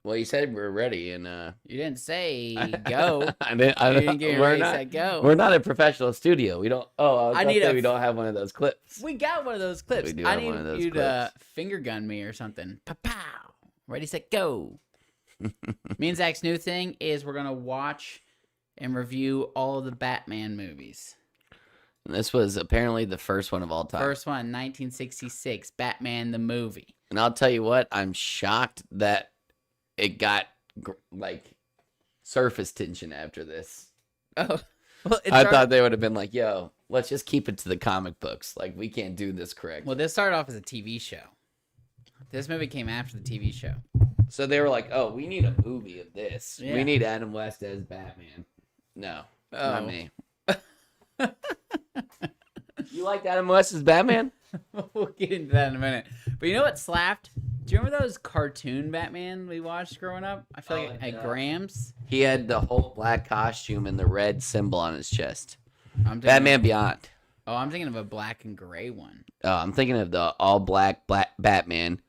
Well, you said we're ready, and You didn't say go. I didn't. You didn't get ready to say go. We're not a professional studio. We don't. Oh, I need. We don't have one of those clips. We got one of those clips. We do I have need one of those you clips. to finger gun me or something. Pow. Ready, set, go. Me and Zach's new thing is we're gonna watch and review all of the Batman movies. And this was apparently the first one of all time. First one, 1966, Batman the movie. And I'll tell you what, I'm shocked that it got like surface tension after this. Oh, well, I thought they would have been like, "Yo, let's just keep it to the comic books. Like, we can't do this correct." Well, this started off as a TV show. This movie came after the TV show. So they were like, "Oh, we need a movie of this. Yeah. We need Adam West as Batman." No, not me. You liked Adam West as Batman? We'll get into that in a minute. But you know what slapped? Do you remember those cartoon Batman we watched growing up? I feel like at Graham's. He had the whole black costume and the red symbol on his chest. Batman Beyond. Oh, I'm thinking of a black and gray one. Oh, I'm thinking of the all black Batman,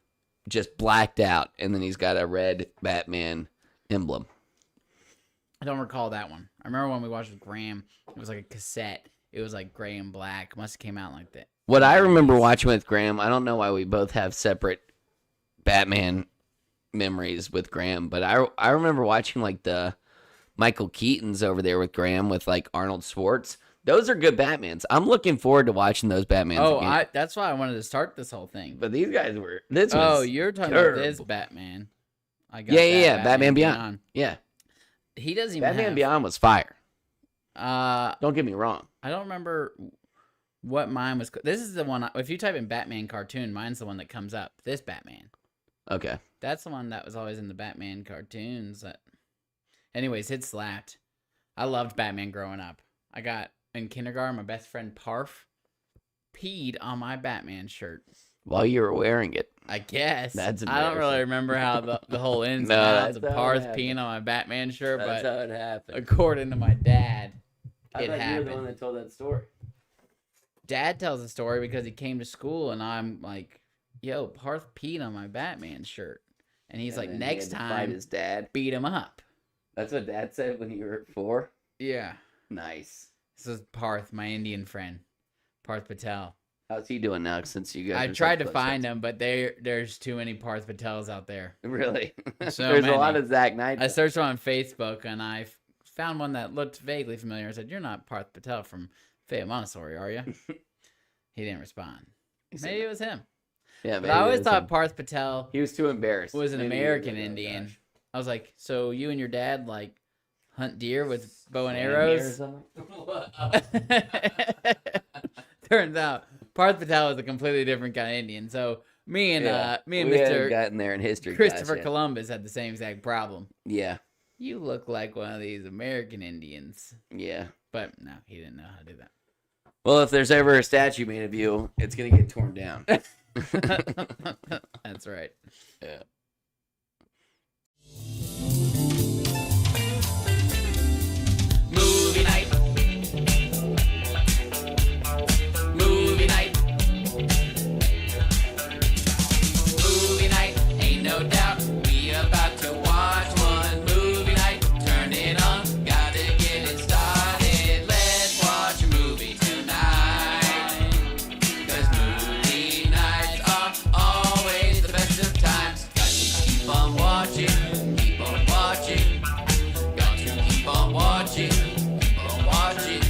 just blacked out, and then he's got a red Batman emblem. I don't recall that one. I remember when we watched with Graham, it was like a cassette. It was like gray and black. Must have came out like that. What I remember watching with Graham, I don't know why we both have separate Batman memories with Graham, but I remember watching like the Michael Keaton's over there with Graham with like Arnold Schwartz. Those are good Batmans. I'm looking forward to watching those Batmans. Oh, again. that's why I wanted to start this whole thing. But these guys were. This was you're talking terrible. about this Batman. I got Yeah. Batman Beyond. Yeah. He doesn't even Batman have, Beyond was fire. Don't get me wrong. I don't remember what mine was. This is the one. If you type in Batman cartoon, mine's the one that comes up. This Batman. Okay. That's the one that was always in the Batman cartoons. Anyways, it slapped. I loved Batman growing up. I got in kindergarten, my best friend Parf peed on my Batman shirt. While you were wearing it. I guess. That's I don't really remember how the whole ins and outs of Parth peeing on my Batman shirt, That's but how it happened. According to my dad, I it thought happened. you were the one that told that story. Dad tells the story because he came to school and I'm like, yo, Parth peed on my Batman shirt. And he's like, next time, fight his dad. beat him up. That's what Dad said when you were 4? Yeah. Nice. This is Parth, my Indian friend. Parth Patel. How's he doing now since you guys I are tried so to close find friends? him, but there's too many Parth Patels out there. Really? So There's many. a lot of Zach Knight. I searched on Facebook and I found one that looked vaguely familiar. I said, "You're not Parth Patel from Fayette Montessori, are you?" He didn't respond. Maybe it was him. Yeah, But I always thought Parth Patel he was too embarrassed. was an Maybe he American was, Indian. gosh. I was like, so you and your dad like hunt deer with bow and Stand here or arrows? something? Turns out Parth Patel is a completely different kind of Indian. So me and we hadn't Mr. gotten there in history. Christopher class yet. Columbus had the same exact problem. Yeah, You look like one of these American Indians. yeah. But no, he didn't know how to do that. Well, if there's ever a statue made of you, it's gonna get torn down. That's right. Yeah. Movie night. Movie night. Movie night. Ain't no doubt we about to watch one. Movie night. Turn it on. Gotta get it started. Let's watch a movie tonight. 'Cause movie nights are always the best of times. Got to keep on watching. Keep on watching. Got to keep on watching. Keep on watching.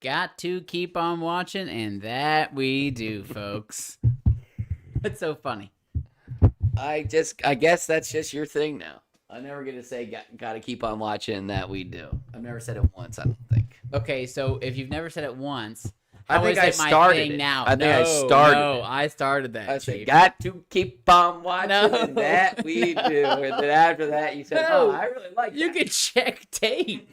Got to keep on watching, and that we do, folks. It's so funny. I guess that's just your thing now. I never get to say gotta keep on watching that we do. I've never said it once, I don't think. Okay, so if you've never said it once, I how think is I it my started thing it. now? I think I No, started No, it. I started that. I said, Chief. got to keep on watching No. that we do. And then after that, you said, No. oh, I really like You that. can check tape.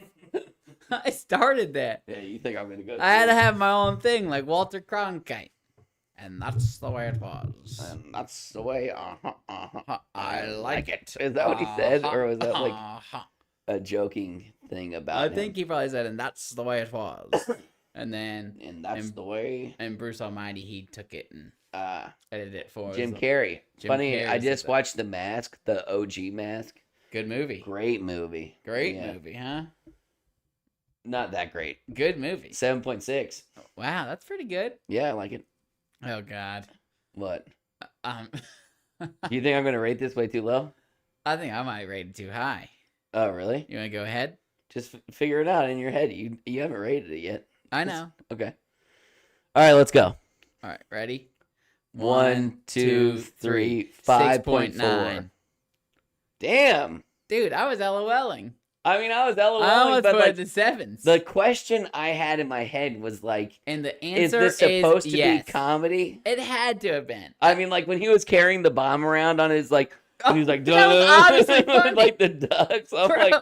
I started that. Yeah, you think I'm going to go I had to through it? have my own thing, like Walter Cronkite. And that's the way it was. And that's the way, I like it. Is that what he said? Or was that like Uh-huh. a joking thing about I him? think he probably said, and that's the way it was. and then that's the way. And Bruce Almighty, he took it and edited it for Jim us. Carrey. Funny, Carrey I just said that. watched The Mask, the OG Mask. Good movie. Great movie. Great movie, huh? Not that great. Good movie. 7.6. Wow, that's pretty good. Yeah, I like it. Oh God. What? Um, You think I'm going to rate this way too low? I think I might rate it too high. Oh, really? You want to go ahead? Just figure it out in your head. You haven't rated it yet. I know. Okay. All right, let's go. All right, ready? 1, 2, 3, 5.9. 6.9. Damn. Dude, I was LOLing. I mean, I was I LOLing, almost but put like, the sevens. the question I had in my head was like, And the is answer this supposed to yes. be comedy? It had to have been. I mean, like when he was carrying the bomb around on his like, and he was like, That was obviously funny. like the ducks. I'm Bro, like,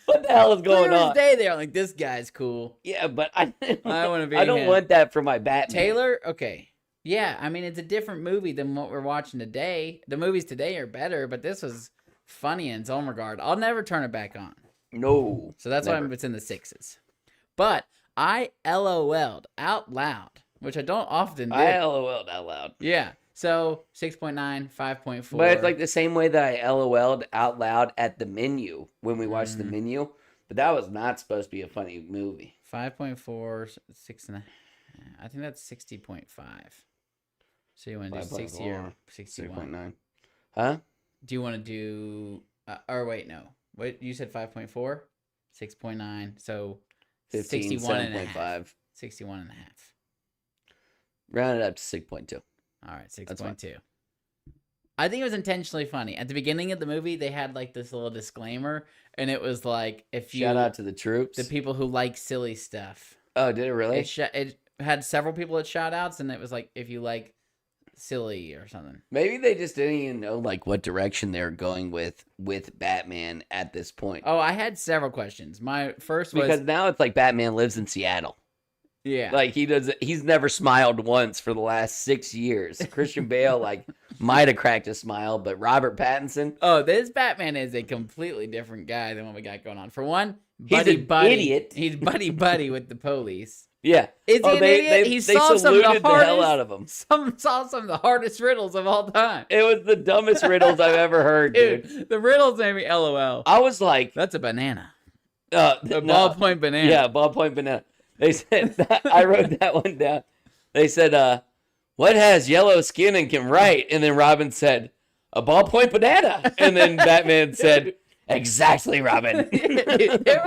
what the hell is going clear as on? day there. I'm like, this guy's cool. Yeah, but I wanna be I don't him. want that for my Batman. Taylor, okay. Yeah, I mean, it's a different movie than what we're watching today. The movies today are better, but this was funny in its own regard. I'll never turn it back on. No. So that's never. why it's in the sixes. But I LOL'd out loud, which I don't often do. I LOL'd out loud. Yeah. So 6.9, 5.4. But it's like the same way that I LOL'd out loud at the menu when we watched the menu. But that was not supposed to be a funny movie. 5.4, 6.5. I think that's 60.5. So you want to do 60 or 61? 6.9. Huh? Do you want to do... or wait, no. What you said 5.4? 6.9. So 15, 61 and a 7.5. half. 61 and a half. Round it up to 6.2. All right, 6.2. I think it was intentionally funny. At the beginning of the movie, they had like this little disclaimer, and it was like, if you... Shout out to the troops. The people who like silly stuff. Oh, did it really? It had several people at shout outs, and it was like, if you like silly or something. Maybe they just didn't even know like what direction they were going with Batman at this point. Oh, I had several questions. My first was... Because now it's like Batman lives in Seattle. Yeah. Like he's never smiled once for the last 6 years. Christian Bale like might have cracked a smile, but Robert Pattinson, Oh, this Batman is a completely different guy than what we got going on. For one, He's an idiot. He's buddy with the police. yeah. Is he an idiot? He they solved some of the saluted the hell hardest- out of him. Solved some of the hardest riddles of all time. It was the dumbest riddles I've ever heard, dude. Dude, the riddles made me LOL. I was like, That's a banana. no, Ballpoint banana. Yeah, ballpoint banana. They said, I wrote that one down. They said, what has yellow skin and can write? And then Robin said, a ballpoint banana. And then Batman said, exactly, Robin.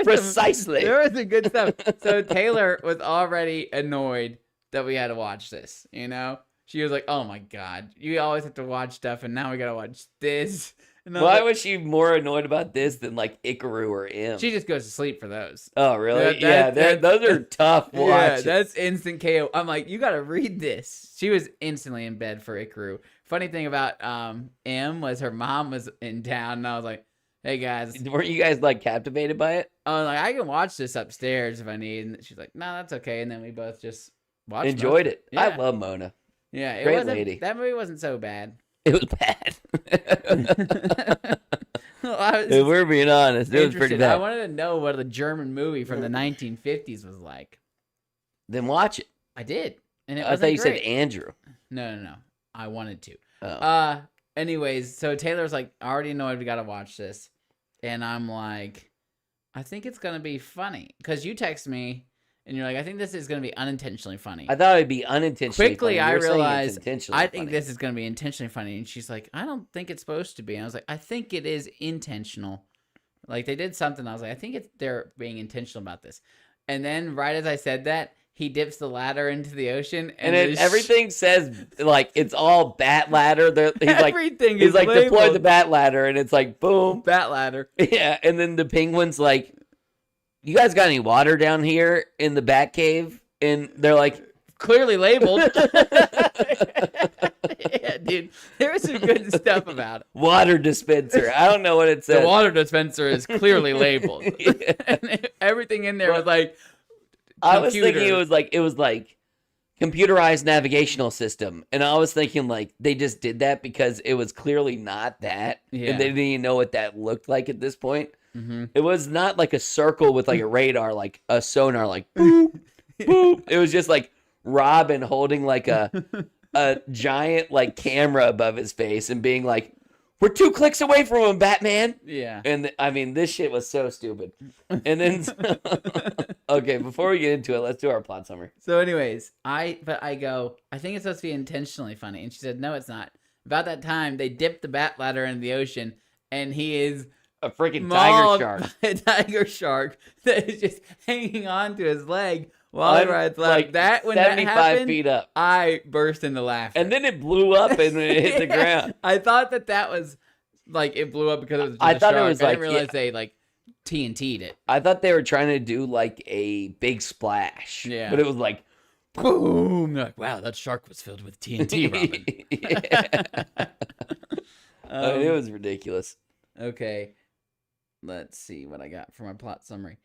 Precisely. There was some good stuff. So Taylor was already annoyed that we had to watch this, you know? She was like, oh my God, you always have to watch stuff, and now we got to watch this. And I was Why like, was she more annoyed about this than like Ikaru or M? she just goes to sleep for those. Oh, really? That- those are tough Yeah, watches. that's instant KO. I'm like, you got to read this. She was instantly in bed for Ikaru. Funny thing about M was her mom was in town, and I was like, hey guys, Weren't you guys like captivated by it? I was like, I can watch this upstairs if I need. And she's like, no, that's okay. And then we both just watched Enjoyed it. Yeah. I love Mona. Yeah, it Great wasn't, lady. That movie wasn't so bad. It was bad. I was If we're being honest, it was pretty interested. I bad. wanted to know what a German movie from the 1950s was like. Then watch it. I did, and it I wasn't thought you great. said Andrew. No. I wanted to. Oh. Anyways, so Taylor's like, I already know we got to watch this, and I'm like, I think it's gonna be funny because you text me. And you're like, I think this is going to be unintentionally funny. I thought it'd be unintentionally Quickly, funny. I You're saying it's realized, intentionally I think funny. this is going to be intentionally funny. And she's like, I don't think it's supposed to be. And I was like, I think it is intentional. Like, they did something. I was like, I think they're being intentional about this. And then right as I said that, he dips the ladder into the ocean. And everything says, like, it's all bat ladder. He's like, everything he's is like, deploy labeled the bat ladder. And it's like, boom. bat ladder. Yeah. And then the penguin's like, you guys got any water down here in the bat cave? And they're like, Clearly labeled. Yeah, dude. There was some good stuff about it. water dispenser. I don't know what it says. The water dispenser is clearly labeled. And everything in there was like, I was thinking computer. it was like computerized navigational system. And I was thinking like they just did that because it was clearly not that. Yeah. And they didn't even know what that looked like at this point. Mhm. It was not like a circle with like a radar, like a sonar, like boop, boop. It was just like Robin holding like a giant like camera above his face and being like, "We're 2 clicks away from him, Batman." Yeah. And I mean, this shit was so stupid. And then, okay, before we get into it, let's do our plot summary. So, anyways, I think it's supposed to be intentionally funny, and she said, no, it's not. About that time, they dipped the bat ladder into the ocean, and he is A freaking tiger mauled shark. by a tiger shark that is just hanging on to his leg while he rides like when that 75 happened, feet up. I burst into laughter. And then it blew up and it hit the ground. I thought that was like it blew up because it was just I a thought it shark. was I like- didn't realize yeah. they like TNT'd it. I thought they were trying to do like a big splash. Yeah. But it was like, Boom! You're like, wow, that shark was filled with TNT, Robin. yeah. It was ridiculous. Okay, let's see what I got for my plot summary.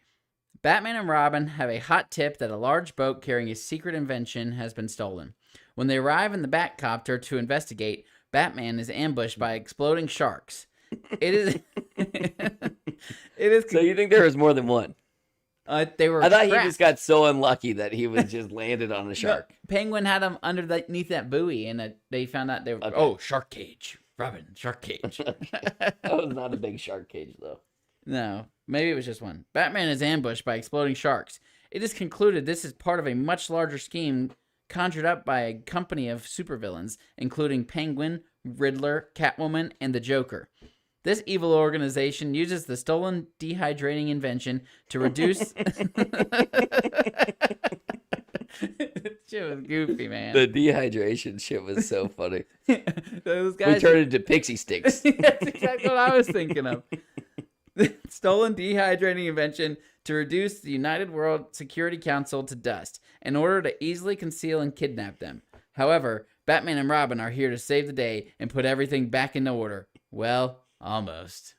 Batman and Robin have a hot tip that a large boat carrying a secret invention has been stolen. When they arrive in the Batcopter to investigate, Batman is ambushed by exploding sharks. It is. It is. So you think there was more than one? They were. I thought he trapped. just got so unlucky that he was just landed on a No, shark. Penguin had him underneath that buoy, and they found out they were. Okay. Oh, shark cage, Robin, shark cage. That was not a big shark cage, though. No, maybe it was just one. Batman is ambushed by exploding sharks. It is concluded this is part of a much larger scheme conjured up by a company of supervillains, including Penguin, Riddler, Catwoman, and the Joker. This evil organization uses the stolen dehydrating invention to reduce... Shit was goofy, man. The dehydration shit was so funny. Those We guys... turned into pixie sticks. That's exactly what I was thinking of. The stolen dehydrating invention to reduce the United World Security Council to dust in order to easily conceal and kidnap them. However, Batman and Robin are here to save the day and put everything back into order. Well, almost.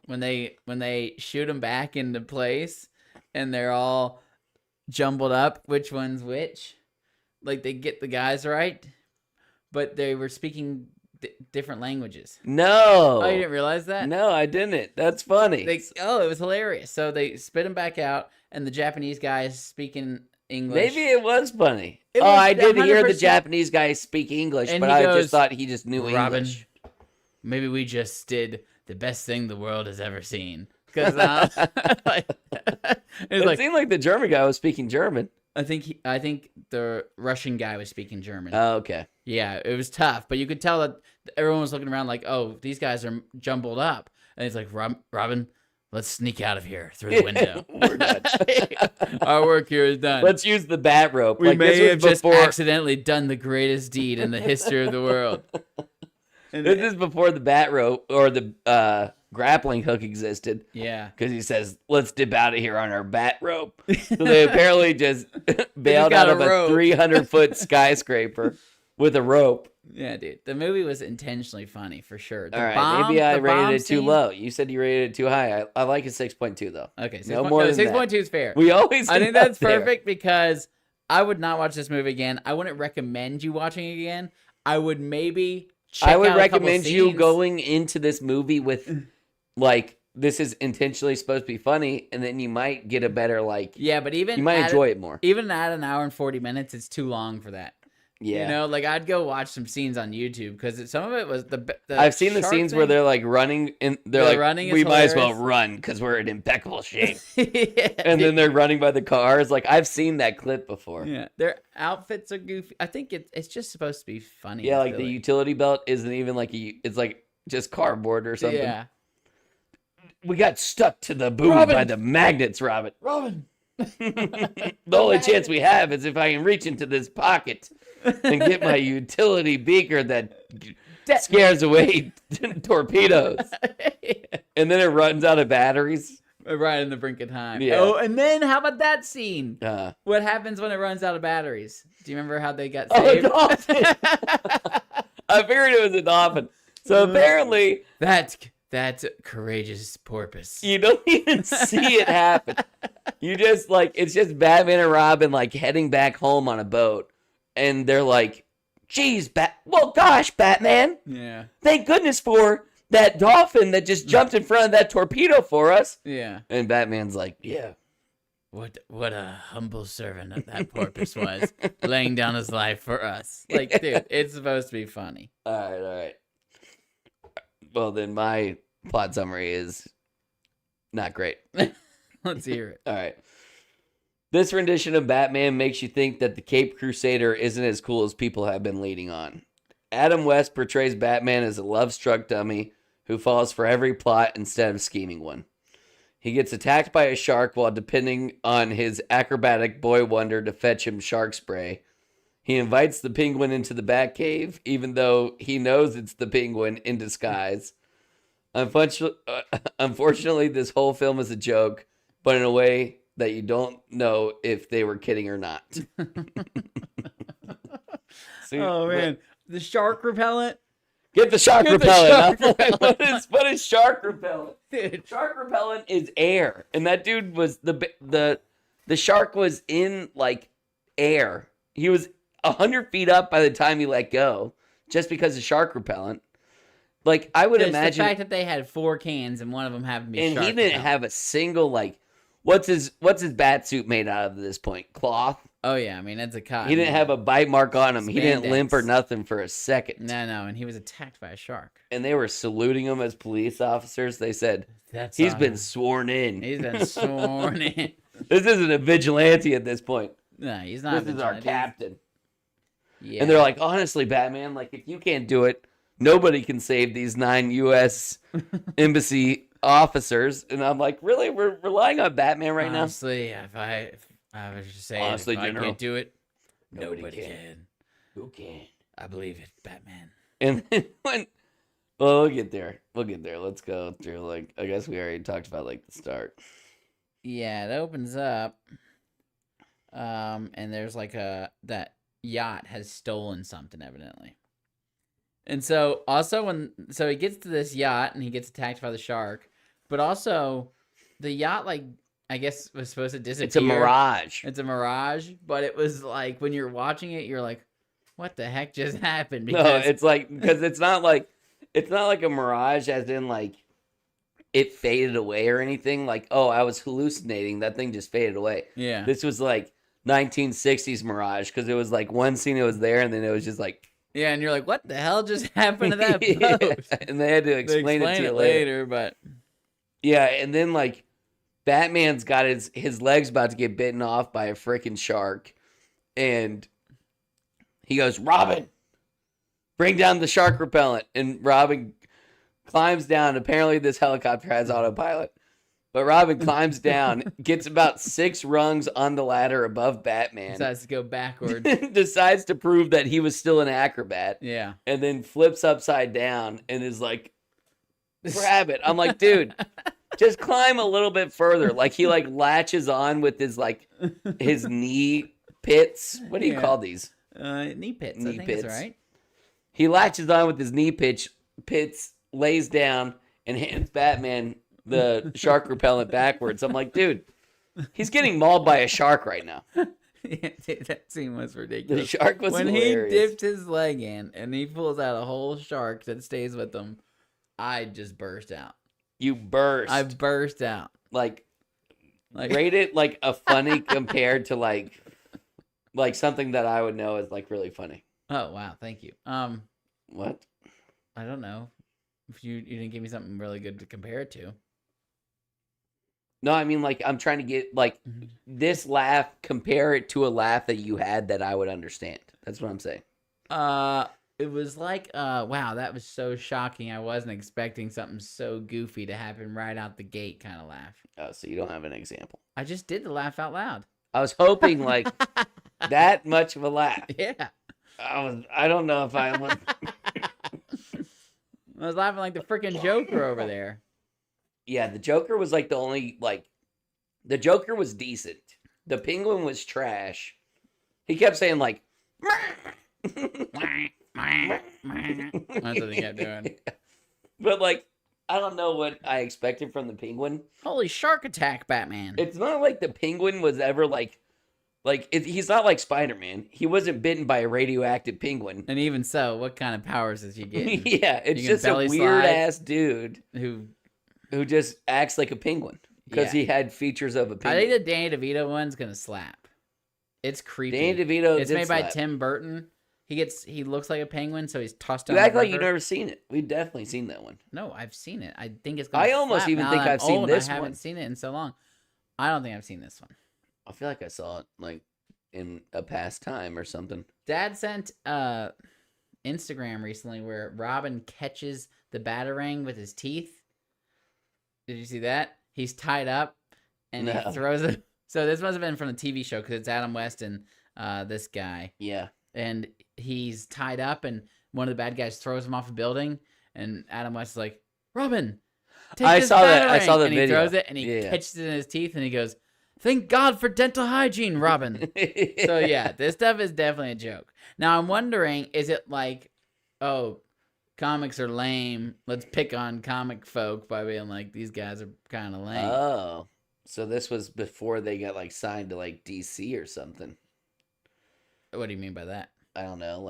When they shoot them back into place and they're all jumbled up, which one's which? Like they get the guys right, but they were speaking different languages. No. Oh, you didn't realize that? No, I didn't. That's funny. It was hilarious. So they spit him back out, and the Japanese guy is speaking English. Maybe it was funny. It Oh, was I did hear the 100%. Japanese guy speak English, And but he I goes, just thought he just knew Robin, English. maybe we just did the best thing the world has ever seen. Because It seemed like the German guy was speaking German. I think the Russian guy was speaking German. Oh, okay. Yeah, it was tough, but you could tell that everyone was looking around like, oh, these guys are jumbled up. And he's like, Robin, let's sneak out of here through the window. We're done. Our work here is done. Let's use the bat rope. We Like, may this was have just before- accidentally done the greatest deed in the history of the world. This is before the bat rope or the grappling hook existed. Yeah. Because he says, let's dip out of here on our bat rope. So they apparently just bailed got out of a a rope. 300-foot skyscraper with a rope. Yeah, dude. The movie was intentionally funny for sure. All right, maybe I rated it too low. You said you rated it too high. I like a 6.2, though. Okay, No more than that. 6.2 is fair. We always I think end up that's there. perfect because I would not watch this movie again. I wouldn't recommend you watching it again. I would maybe check I would out a couple recommend you scenes. going into this movie with, like, this is intentionally supposed to be funny, and then you might get a better, like, Yeah, but even you might at enjoy it more. Even at an hour and 40 minutes, it's too long for that. Yeah. You know, like I'd go watch some scenes on YouTube because some of it was the I've seen the shark scenes where thing- they're like running and they're The like, running is we might as well hilarious. run because we're in impeccable shape. Yeah, And then they're running by the cars. Like, I've seen that clip before. yeah, their outfits are goofy. I think it's just supposed to be funny. Yeah, and like the silly. utility belt isn't even like it's like just cardboard or something. Yeah. We got stuck to the boom Robin! by the magnets, Robin. Robin. The only chance we have is if I can reach into this pocket and get my utility beaker that scares away torpedoes. And then it runs out of batteries. Right in the brink of time. Yeah. Oh, and then how about that scene? Uh, What happens when it runs out of batteries? Do you remember how they got oh, a saved? dolphin! I figured it was a dolphin. So apparently, That's courageous porpoise. you don't even see it happen. You just like, it's just Batman and Robin like heading back home on a boat. And they're like, geez, well, gosh, Batman. Yeah. Thank goodness for that dolphin that just jumped in front of that torpedo for us. Yeah. And Batman's like, yeah, What a humble servant that porpoise was, laying down his life for us. Like, dude, it's supposed to be funny. All right. Well, then my plot summary is not great. Let's hear it. All right. This rendition of Batman makes you think that the Caped Crusader isn't as cool as people have been leading on. Adam West portrays Batman as a love-struck dummy who falls for every plot instead of scheming one. He gets attacked by a shark while depending on his acrobatic boy wonder to fetch him shark spray. He invites the Penguin into the Batcave, even though he knows it's the Penguin in disguise. Unfortunately, this whole film is a joke, but in a way that you don't know if they were kidding or not. See, Oh, man. The shark repellent? Get the shark Get the repellent. shark I'm like, what is shark repellent? Dude. Shark repellent is air, and that dude was the shark was in like air. He was 100 feet up by the time he let go, just because of shark repellent. Like I would It's imagine the fact that they had 4 cans and one of them happened to be and shark he didn't repellent. have a single like what's his bat suit made out of at this point? Cloth. Oh, yeah. I mean, that's a cotton. He didn't have a bite mark on him. He didn't Spandex. limp or nothing for a second. No, and he was attacked by a shark. And they were saluting him as police officers. They said, That's he's on been him. sworn in. He's been sworn in. This isn't a vigilante at this point. No, he's not. This is our captain. Yeah. And they're like, honestly, Batman, like, if you can't do it, nobody can save these 9 U.S. embassy officers. And I'm like, really? We're relying on Batman right Honestly, if I was just saying, Honestly, if I General, can't do it, nobody nobody can. can. now? Who can? I believe it, Batman. And then when, well, we'll get there. Let's go through, like, I guess we already talked about, like, the start. Yeah, it opens up, and there's like that yacht has stolen something evidently. And so so he gets to this yacht and he gets attacked by the shark, but also the yacht, like, I guess was supposed to disappear. It's a mirage. It's a mirage, but it was like when you're watching it, you're like, what the heck just happened? No, it's like, because it's not like a mirage as in like it faded away or anything. Like, oh, I was hallucinating. That thing just faded away. yeah. This was like 1960s mirage because it was like one scene it was there and then it was just like Yeah, and you're like, what the hell just happened to that Yeah, boat? and they had to They explain it to you later. later, but Yeah, and then like Batman's got his legs about to get bitten off by a freaking shark, and he goes, Robin, bring down the shark repellent, and Robin climbs down. Apparently, this helicopter has autopilot. But Robin climbs down, gets about 6 rungs on the ladder above Batman, decides to go backwards. decides to prove that he was still an acrobat, Yeah. and then flips upside down and is like, grab it. I'm like, dude, just climb a little bit further. Like, he like latches on with his like his knee pits. What do you Yeah. call these? Knee pits. I Knee think pits. that's right. He latches on with his knee pits, lays down, and hands Batman the shark repellent backwards. I'm like, dude, he's getting mauled by a shark right now. Yeah, dude, that scene was The ridiculous. shark was When hilarious. he dipped his leg in and he pulls out a whole shark that stays with him, I just burst out. You burst. I burst out. like Like, rate it like a funny compared to like something that I would know is like really funny. oh wow, thank you. What? I don't know if you didn't give me something really good to compare it to. No, I mean, like, I'm trying to get, like, this laugh, compare it to a laugh that you had that I would understand. That's what I'm saying. It was like, wow, that was so shocking. I wasn't expecting something so goofy to happen right out the gate kind of laugh. Oh, so you don't have an example. I just did the laugh out loud. I was hoping, like, that much of a laugh. Yeah. I don't know if I was. I was laughing like the freaking Joker over there. Yeah, the Joker was, like, the only, like, the Joker was decent. The Penguin was trash. He kept saying, like, That's what he kept doing. But, like, I don't know what I expected from the Penguin. Holy shark attack, Batman. It's not like the Penguin was ever, he's not like Spider-Man. He wasn't bitten by a radioactive penguin. And even so, what kind of powers is he getting? Yeah, it's You can just a belly weird slide. ass dude Who? who just acts like a penguin. because he had features of a I penguin. think the Danny DeVito one's gonna slap. It's creepy. Danny DeVito. It's did made by slap. Tim Burton. He looks like a penguin, so he's tossed You down. act the like you've river. never seen it. We've definitely seen that one. No, I've seen it. I think it's gonna I almost slap. even Now think that I'm I've seen old, this I haven't one. seen it in so long. I don't think I've seen this one. I feel like I saw it like in a past time or something. Dad sent Instagram recently where Robin catches the batarang with his teeth. Did you see that? He's tied up and No. he throws it. So this must have been from the TV show because it's Adam West and this guy. Yeah. And he's tied up and one of the bad guys throws him off a building and Adam West is like, Robin, take I this saw that. I batarang." saw the and video. he throws it and he Yeah. catches it in his teeth and he goes, thank God for dental hygiene, Robin. So yeah, this stuff is definitely a joke. Now I'm wondering, is it like, oh, comics are lame. Let's pick on comic folk by being like, these guys are kind of lame. Oh, so this was before they got like signed to like DC or something. What do you mean by that? I don't know.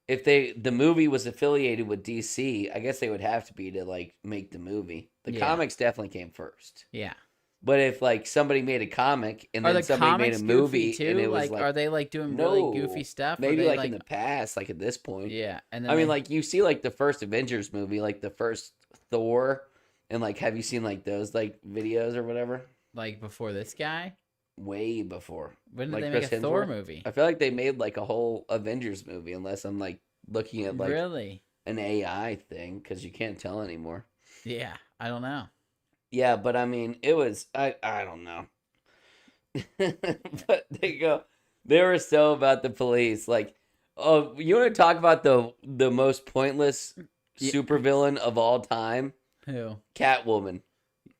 If the movie was affiliated with DC, I guess they would have to be to like make the movie. The Yeah. comics definitely came first. Yeah. But if like somebody made a comic and Are then the somebody made comics a movie goofy too? and it was Like, are they like doing really goofy stuff? Or maybe they, like in the past, like at this point. yeah. And then I mean, they- like you see like the first Avengers movie, like the first Thor, and like have you seen like those like videos or whatever? like before this guy. Way before. When did Like they Chris make a Thor Hemsworth? movie? I feel like they made like a whole Avengers movie, unless I'm like looking at like Really? an AI thing because you can't tell anymore. Yeah. I don't know. Yeah, but I mean, it was I don't know. But they were so about the police. Like, oh, you want to talk about the most pointless Yeah. supervillain of all time? Who? Catwoman.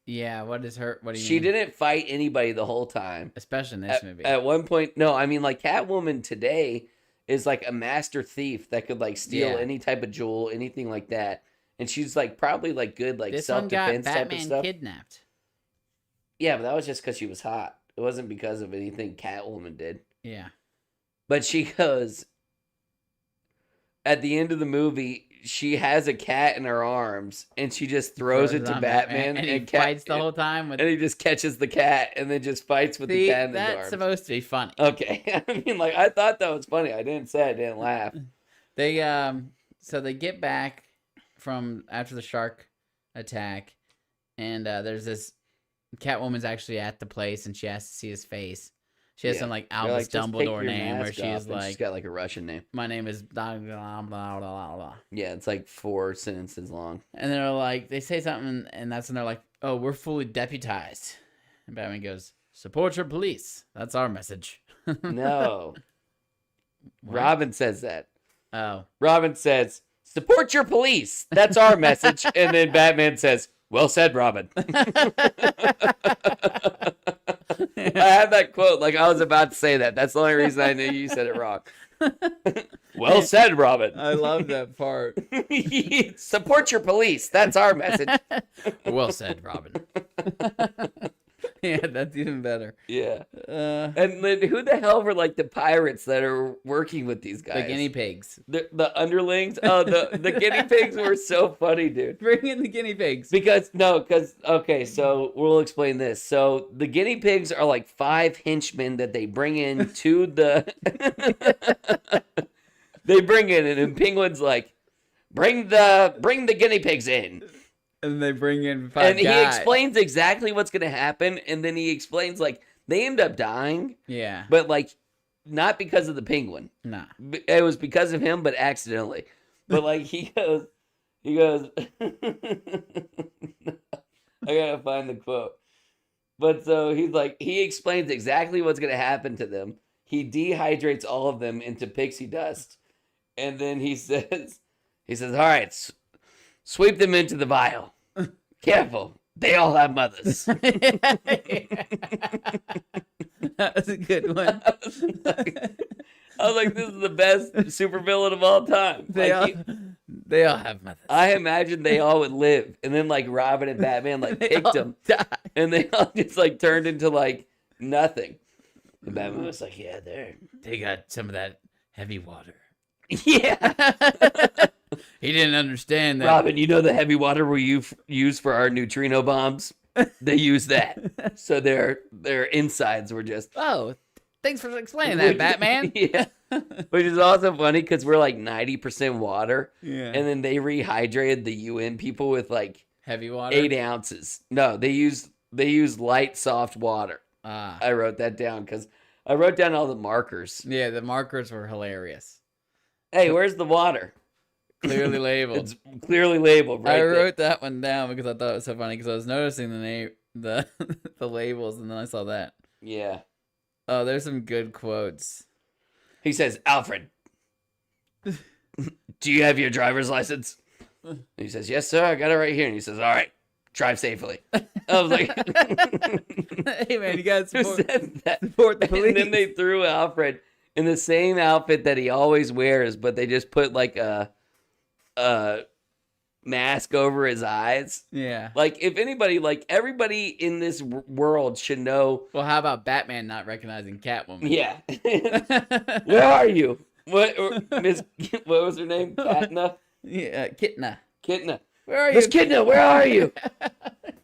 Yeah. What is her? What do you She mean? didn't fight anybody the whole time. Especially in this movie. At one point, no, I mean like Catwoman today is like a master thief that could like steal Yeah. any type of jewel, anything like that. And she's like probably like good like this one got self-defense type of Batman stuff. kidnapped. Yeah, but that was just because she was hot. It wasn't because of anything Catwoman did. Yeah. But she goes at the end of the movie, she has a cat in her arms and she just throws it to on Batman and he cat- fights the whole time with. and he just catches the cat and then just fights with See, the cat in his that's arms. supposed to be funny. Okay. I mean, like, I thought that was funny. I didn't say I didn't laugh. They so they get back from after the shark attack, and there's this Catwoman's actually at the place, and she has to see his face. She has Yeah. some like They're Albus like, "Just take Dumbledore your name, where mask she's off," and like, she's got like a Russian name. "My name is blah blah blah blah blah," Yeah, it's like 4 sentences long. and they're like, they say something, and that's when they're like, "Oh, we're fully deputized," and Batman goes, "Support your police. That's our message." No. What? Robin says that. Oh. Robin says, "Support your police. That's our message." And then Batman says, "Well said, Robin." I had that quote like I was about to say that. That's the only reason I knew you said it wrong. Well said, Robin. I love that part. Support your police. That's our message. Well said, Robin. Yeah, that's even better. Yeah. And then who the hell were like the pirates that are working with these guys? The guinea pigs. The underlings. Oh, the guinea pigs were so funny, dude. Bring in the guinea pigs. Because okay, so we'll explain this. So the guinea pigs are like 5 henchmen that they bring in to the they bring in and Penguin's like, bring the guinea pigs in. And they bring in 5 And he guys. explains exactly what's gonna happen, and then he explains like they end up dying, Yeah. but like not because of the penguin. Nah. It was because of him, but accidentally. But like he goes, I gotta find the quote. But so he's like, he explains exactly what's gonna happen to them. He dehydrates all of them into pixie dust, and then he says, all right, sweep them into the vial. Careful, they all have mothers. That was a good one. I was like, this is the best supervillain of all time. They all have mothers. I imagine they all would live, and then like Robin and Batman like They picked all them, die. and they all just like turned into like nothing. And Batman was like, yeah, They got some of that heavy water. yeah. He didn't understand that. Robin, you know the heavy water we use for our neutrino bombs? they used that. So their insides were just Oh, thanks for explaining that, Batman. Yeah. Which is also funny because we're like 90% water. Yeah. And then they rehydrated the UN people with like Heavy water. 8 ounces. No, they use light, soft water. Ah. I wrote that down because I wrote down all the markers. Yeah, the markers were hilarious. Hey, where's the water? Clearly labeled. It's clearly labeled right I there. wrote that one down because I thought it was so funny because I was noticing the name, the labels, and then I saw that. Yeah. Oh, there's some good quotes. He says, Alfred, do you have your driver's license? And he says, yes, sir. I got it right here. And he says, all right, drive safely. I was like, hey, man, you got to who support, said that? support the police. And then they threw Alfred in the same outfit that he always wears, but they just put like a mask over his eyes. Yeah. Like, if anybody, like, everybody in this world should know. Well, how about Batman not recognizing Catwoman? Yeah. Where are you? What was her name? Katna? Yeah, Kitna. Kitna. Where are you? Miss Kitna, where are you?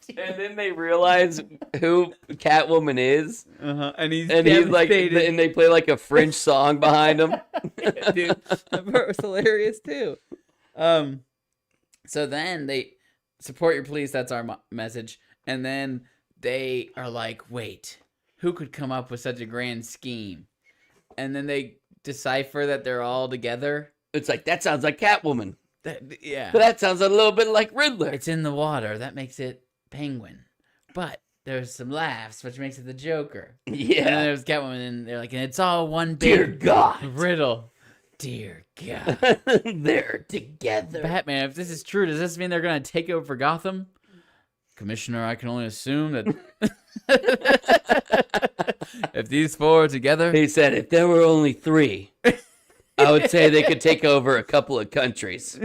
And then they realize who Catwoman is. Uh-huh. And he's like, and they play like a French song behind him. Dude, that part was hilarious too. So then they support your police. That's our message. And then they are like, wait, who could come up with such a grand scheme? And then they decipher that they're all together. It's like, that sounds like Catwoman. Yeah. But that sounds a little bit like Riddler. It's in the water. That makes it Penguin. But there's some laughs, which makes it the Joker. Yeah. And then there's Catwoman, and they're like, and it's all one Dear big God. riddle. Dear God. They're together. Batman, if this is true, does this mean they're going to take over for Gotham? Commissioner, I can only assume that if these four are together... He said if there were only 3, I would say they could take over a couple of countries.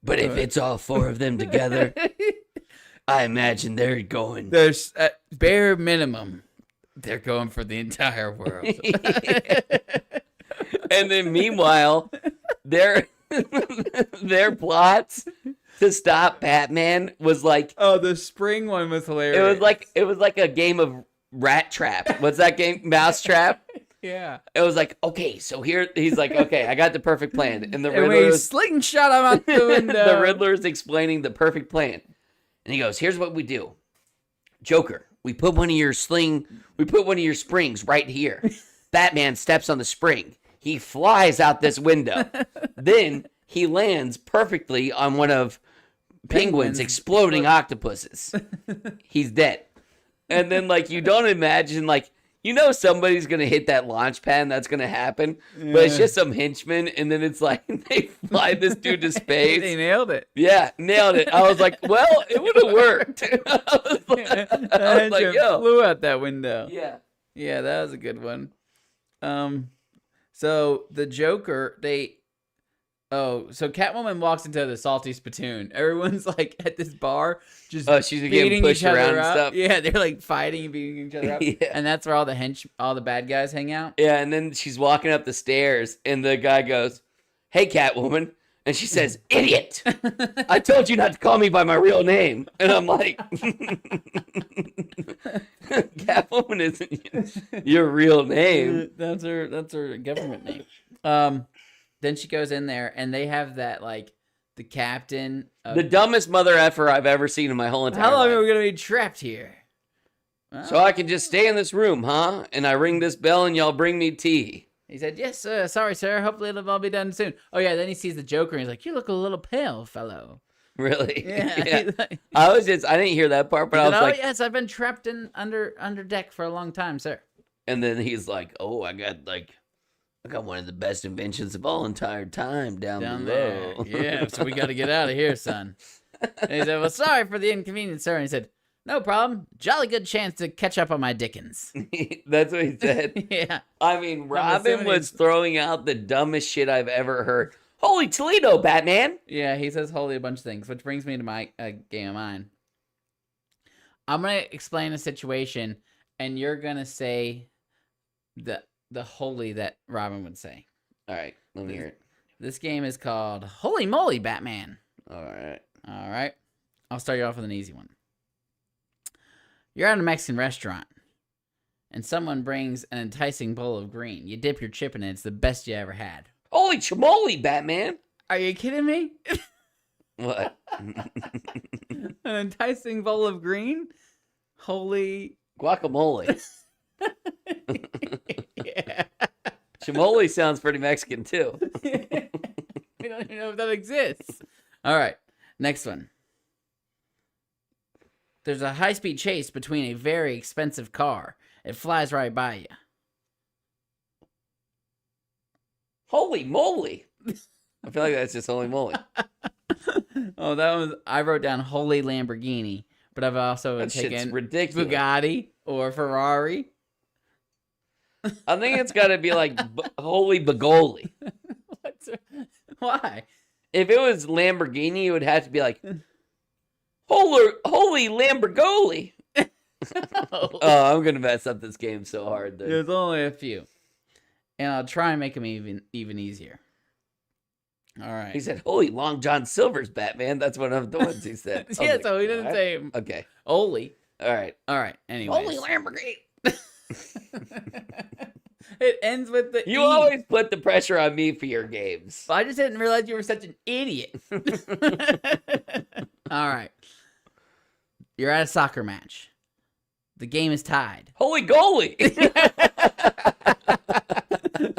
But if it's all 4 of them together, I imagine they're going... There's, at bare minimum, they're going for the entire world. And then meanwhile, their plots to stop Batman was like... Oh, the spring one was hilarious. It was like a game of Rat Trap. What's that game? Mouse Trap? Yeah. It was like, okay, so here he's like, okay, I got the perfect plan. And the And when Riddler he slingshot him out the window. the Riddler's explaining the perfect plan. And he goes, here's what we do. Joker, we put one of your springs right here. Batman steps on the spring. He flies out this window. Then he lands perfectly on one of Penguin's exploding octopuses. He's dead. And then, like, you don't imagine, like, you know somebody's going to hit that launch pad and that's going to happen. Yeah. But it's just some henchman. And then it's like they fly this dude to space. They nailed it. Yeah, nailed it. I was like, well, it would have worked. I was like, yo. Flew out that window. Yeah. Yeah, that was a good one. So the Joker, so Catwoman walks into the salty spittoon. Everyone's like at this bar, just she's getting beating pushed each other around up. and stuff. Yeah, they're like fighting and beating each other up. Yeah. And that's where all the bad guys hang out. Yeah, and then she's walking up the stairs, and the guy goes, "Hey, Catwoman," and she says, "Idiot! I told you not to call me by my real name." And I'm like, Catwoman isn't your real name. That's her government name. Then she goes in there, and they have that, like, the captain. The dumbest mother effer I've ever seen in my whole entire life. How long are we going to be trapped here? So I can just stay in this room, huh? And I ring this bell, and y'all bring me tea. He said, yes, sorry, sir. Hopefully it'll all be done soon. Oh, yeah, then he sees the Joker, and he's like, you look a little pale, fellow. Really? Yeah. I didn't hear that part, but I was like... Oh, yes, I've been trapped under deck for a long time, sir. And then he's like, oh, I got one of the best inventions of all entire time down below. There. Yeah, so we got to get out of here, son. And he said, well, sorry for the inconvenience, sir. And he said, no problem. Jolly good chance to catch up on my Dickens. That's what he said. Yeah. I mean, Robin was throwing out the dumbest shit I've ever heard. Holy Toledo, Batman. Yeah, he says holy a bunch of things, which brings me to my game of mine. I'm going to explain a situation, and you're going to say the holy that Robin would say. All right, let me hear it. This game is called Holy Moly Batman. All right. All right. I'll start you off with an easy one. You're at a Mexican restaurant, and someone brings an enticing bowl of green. You dip your chip in it. It's the best you ever had. Holy chamole, Batman! Are you kidding me? What? An enticing bowl of green? Holy... Guacamole. Yeah. Chamole sounds pretty Mexican, too. We don't even know if that exists. All right, next one. There's a high-speed chase between a very expensive car. It flies right by you. Holy moly! I feel like that's just holy moly. Oh, that was... I wrote down holy Lamborghini, but I've also That shit's taken ridiculous. Bugatti or Ferrari. I think it's got to be like holy Bagoli. Why? If it was Lamborghini, it would have to be like holy Lamborghini. Oh, I'm gonna mess up this game so hard. Then. There's only a few, and I'll try and make them even easier. All right. He said, "Holy Long John Silver's Batman." That's one of the ones he said. Yeah, so he didn't say Okay. Oli. All right. All right. Anyways. Holy Lamborghini. It ends with the You E. always put the pressure on me for your games. I just didn't realize you were such an idiot. All right. You're at a soccer match. The game is tied. Holy goalie.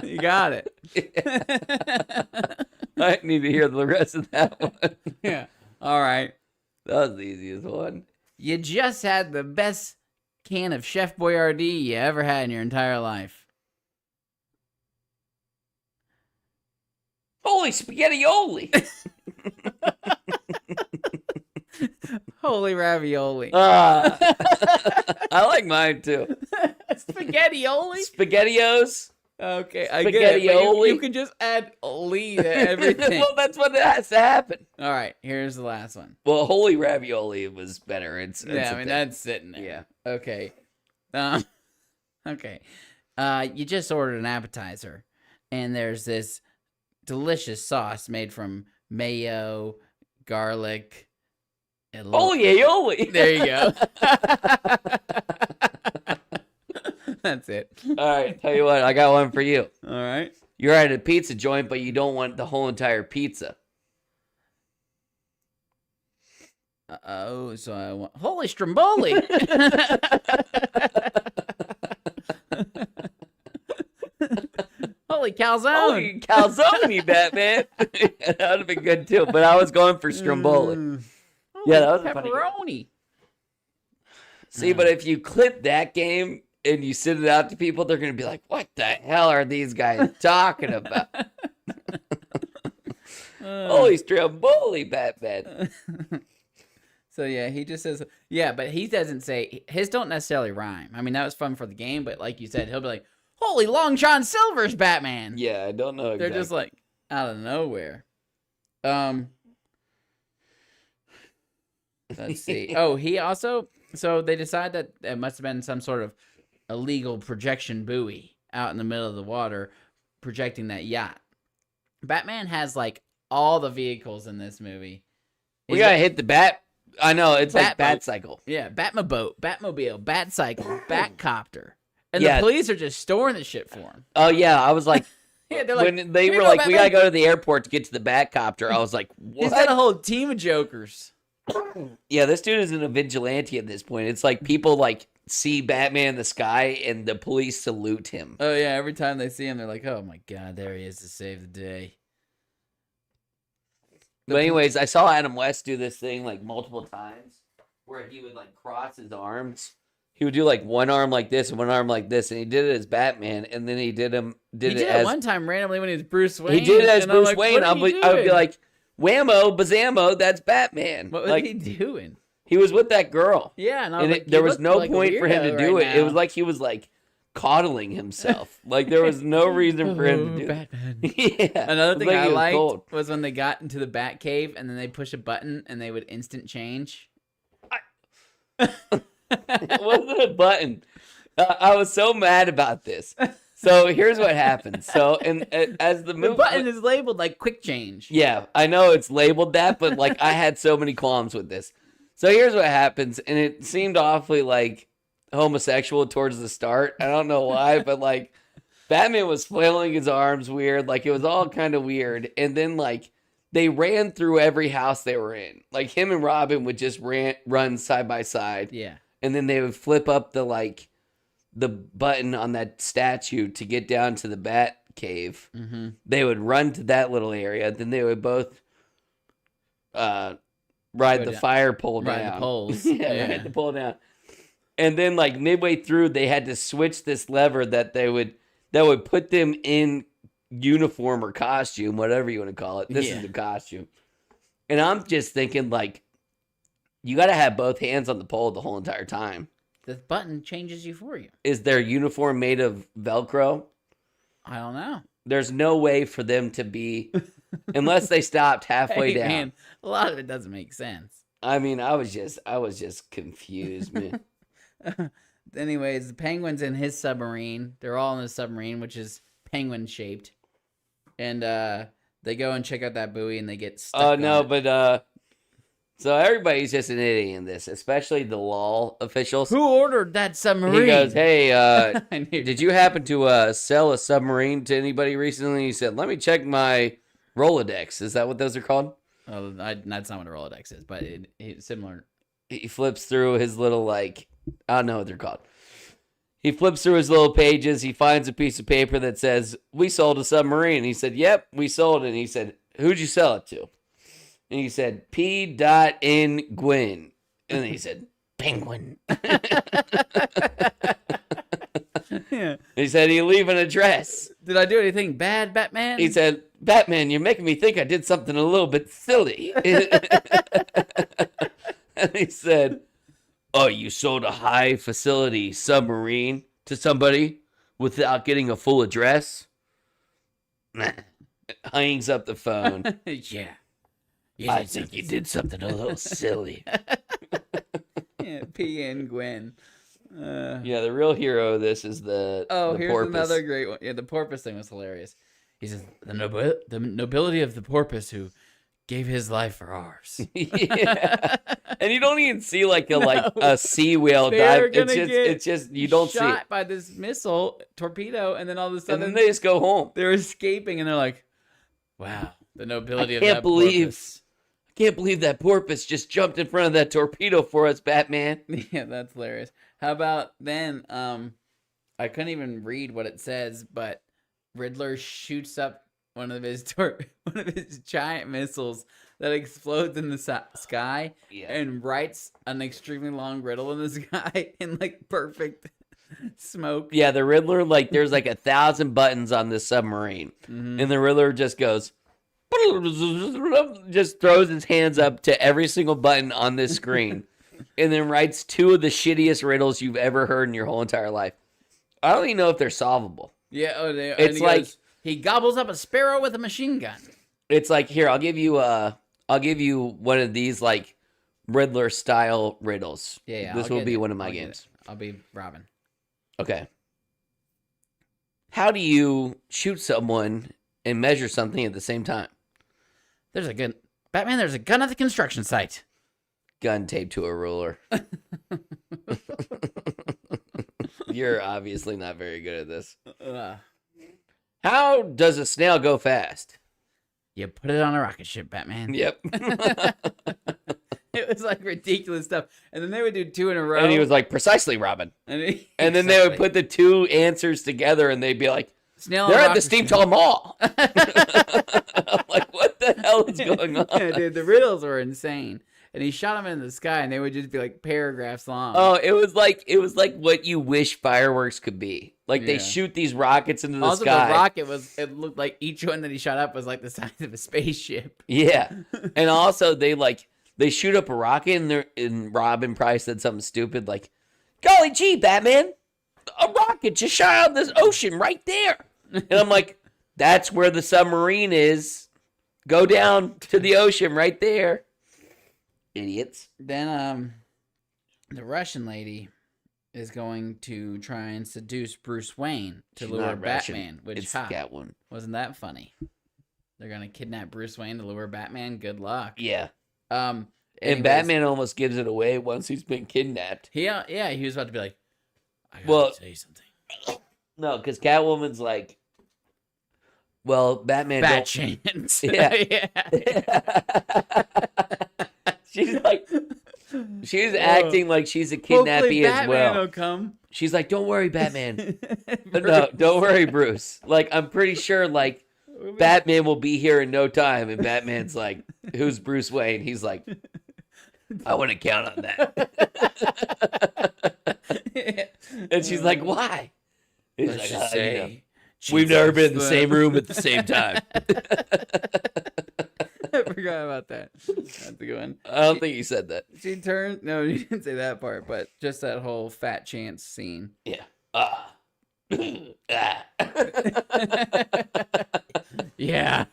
You got it. I need to hear the rest of that one. Yeah. All right. That was the easiest one. You just had the best can of Chef Boyardee you ever had in your entire life. Holy spaghettioli. Holy ravioli. I like mine too. Spaghettioli? SpaghettiOs. Okay, I get it. But Spaghettioli. you can just add "oli" to everything. Well, that's what has to happen. All right, here's the last one. Well, holy ravioli was better. It's Yeah, I a mean thing. that's sitting there. Yeah. Okay. Okay. You just ordered an appetizer, and there's this delicious sauce made from mayo, garlic, and Holy aioli. There you go. That's it. All right, tell you what, I got one for you. All right. You're at a pizza joint, but you don't want the whole entire pizza. Oh, so I want holy Stromboli. Holy calzone. Holy calzone, Batman. That would have been good too, but I was going for Stromboli. Yeah, that was a funny game. pepperoni. See, but if you clip that game and you send it out to people, they're going to be like, what the hell are these guys talking about? Holy Stromboli, Batman. So yeah, he just says, yeah, but he doesn't say, his don't necessarily rhyme. I mean, that was fun for the game, but like you said, he'll be like, holy Long John Silver's Batman. Yeah, I don't know exactly. They're just like out of nowhere. Let's see. Oh, he also, so they decide that it must have been some sort of illegal projection buoy out in the middle of the water projecting that yacht. Batman has like all the vehicles in this movie. We got to hit the bat. I know, it's like Bat Batcycle. Yeah, Batmobile, Batcycle, Batcopter. And Yeah. the police are just storing the shit for him. Oh, yeah, I was like, Yeah, they're like, when they "Here were you go, like, we got to Batman." go to the airport to get to the Batcopter, I was like, He's got a what? whole team of jokers. Yeah, this dude isn't a vigilante at this point. It's like people like see Batman in the sky and the police salute him. Oh, yeah, every time they see him, they're like, oh my God, there he is to save the day. But anyways, I saw Adam West do this thing like multiple times where he would like cross his arms. He would do like one arm like this and one arm like this, and he did it as Batman, and then he did it as one time randomly when he was Bruce Wayne. he did it as and I'm Bruce like, Wayne. what I are you would be doing? like, whammo, bazammo, that's Batman. What was like he doing? he was with that girl, Yeah, and I was and like, there you was look no like a point for him to weirdo do right it. It was now. like he was like coddling himself. Like there was no reason for him to do it. Batman. Yeah, Another it was thing like I he was liked cold. was when they got into the Bat Cave and then they push a button and they would instant change. It wasn't a button. I was so mad about this. So here's what happened. So as the The movie, button is labeled like quick change. yeah, I know it's labeled that, but like I had so many qualms with this. So here's what happens, and it seemed awfully like homosexual towards the start. I don't know why, but like Batman was flailing his arms weird. Like it was all kind of weird. And then like they ran through every house they were in. Like him and Robin would just run side by side. Yeah. And then they would flip up the button on that statue to get down to the Bat Cave. Mm-hmm. They would run to that little area. Then they would both ride the fire pole down. Ride the poles. Ride the pole down. And then like midway through, they had to switch this lever that would put them in uniform or costume, whatever you want to call it. This is the costume. And I'm just thinking like, you got to have both hands on the pole the whole entire time. The button changes you for you. Is their uniform made of Velcro? I don't know. There's no way for them to be, unless they stopped halfway down. Man, a lot of it doesn't make sense. I mean, I was just confused, man. Anyways, the Penguin's in his submarine. They're all in the submarine, which is penguin shaped. And they go and check out that buoy and they get stuck. Oh no, but so everybody's just an idiot in this, especially the LOL officials. Who ordered that submarine? He goes, "Hey, I knew. did you happen to sell a submarine to anybody recently?" He said, "Let me check my Rolodex." Is that what those are called? Oh, that's not what a Rolodex is, but it's similar. He flips through his little I don't know what they're called. He flips through his little pages. He finds a piece of paper that says, "We sold a submarine." He said, "Yep, we sold it." And he said, "Who'd you sell it to?" And he said, P. N. Gwyn. And he said, Penguin. Yeah. He said, "You leave an address." Did I do anything bad, Batman? He said, "Batman, you're making me think I did something a little bit silly." And he said, "Oh, you sold a high facility submarine to somebody without getting a full address?" Hangs up the phone. Yeah. I think you did something a little silly. Yeah, P. N. Gwyn. Yeah, the real hero of this is the here's porpoise. another great one. Yeah, the porpoise thing was hilarious. He says, the nobility of the porpoise who gave his life for ours. Yeah. And you don't even see a sea whale dive. It's just you don't see it. Shot by this missile torpedo, and then all of a sudden And then they just go home. they're escaping, and they're like, "Wow, the nobility of that porpoise." I can't believe that porpoise just jumped in front of that torpedo for us, Batman. Yeah, that's hilarious. How about then? I couldn't even read what it says, but Riddler shoots up one of his giant missiles that explodes in the sky and writes an extremely long riddle in the sky in perfect smoke. Yeah, the Riddler, there's 1,000 buttons on this submarine. Mm-hmm. And the Riddler just goes, just throws his hands up to every single button on this screen. And then writes two of the shittiest riddles you've ever heard in your whole entire life. I don't even know if they're solvable. Yeah, it's he gobbles up a sparrow with a machine gun. It's here, I'll give you one of these Riddler style riddles. Yeah, this will be one of my games. I'll be Robin. Okay. How do you shoot someone and measure something at the same time? There's a gun. Batman, there's a gun at the construction site. Gun taped to a ruler. You're obviously not very good at this. How does a snail go fast? You put it on a rocket ship, Batman. Yep. It was ridiculous stuff. And then they would do two in a row. And he was precisely, Robin. And then they would put the two answers together and they'd be like, Snail they're at the Steam Tall Mall. I'm what the hell is going on? Yeah, dude, the riddles were insane. And he shot them in the sky, and they would just be paragraphs long. Oh, it was like what you wish fireworks could be. They shoot these rockets into the sky. The rocket it looked like each one that he shot up was the size of a spaceship. Yeah. And also they shoot up a rocket and Robin probably said something stupid "Golly gee, Batman, a rocket just shot out of this ocean right there." And I'm like, that's where the submarine is. Go down to the ocean right there. Idiots. Then the Russian lady is going to try and seduce Bruce Wayne to lure Batman. Which it's Catwoman. Wasn't that funny? They're gonna kidnap Bruce Wayne to lure Batman. Good luck. Yeah. Anyways, and Batman almost gives it away once he's been kidnapped. He was about to be like, I Well- say something. No, because Catwoman's like, well, Batman Fat don't. chance. Yeah. She's like, she's acting like she's a Hopefully kidnappee as Batman well. will come. She's like, don't worry, Batman. No, don't worry, Bruce. Like, I'm pretty sure, like, Batman will be here in no time. And Batman's like, who's Bruce Wayne? He's like, I want to count on that. And she's like, why? He's Let's like, just you say, know, we've never been in the same room at the same time. I forgot about that. That's a good one. I don't think he said that. She turned. No, you didn't say that part, but just that whole fat chance scene. Yeah. Ah. Ah. Yeah.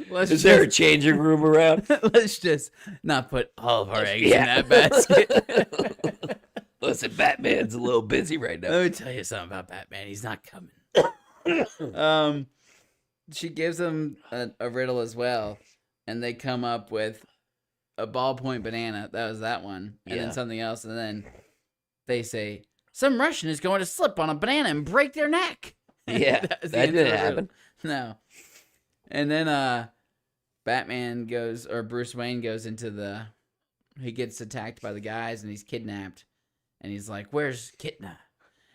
Let's Is there a changing room around? let's just not put all of our eggs Yeah. in that basket. Listen, Batman's a little busy right now. Let me tell you something about Batman. He's not coming. She gives him a riddle as well, and they come up with a ballpoint banana. That was that one, and Yeah. then something else, and then they say some Russian is going to slip on a banana and break their neck. Yeah, That was the that answer to didn't the happen. riddle. No. And then Batman goes, or Bruce Wayne goes into he gets attacked by the guys and he's kidnapped. And he's like, where's Kitna?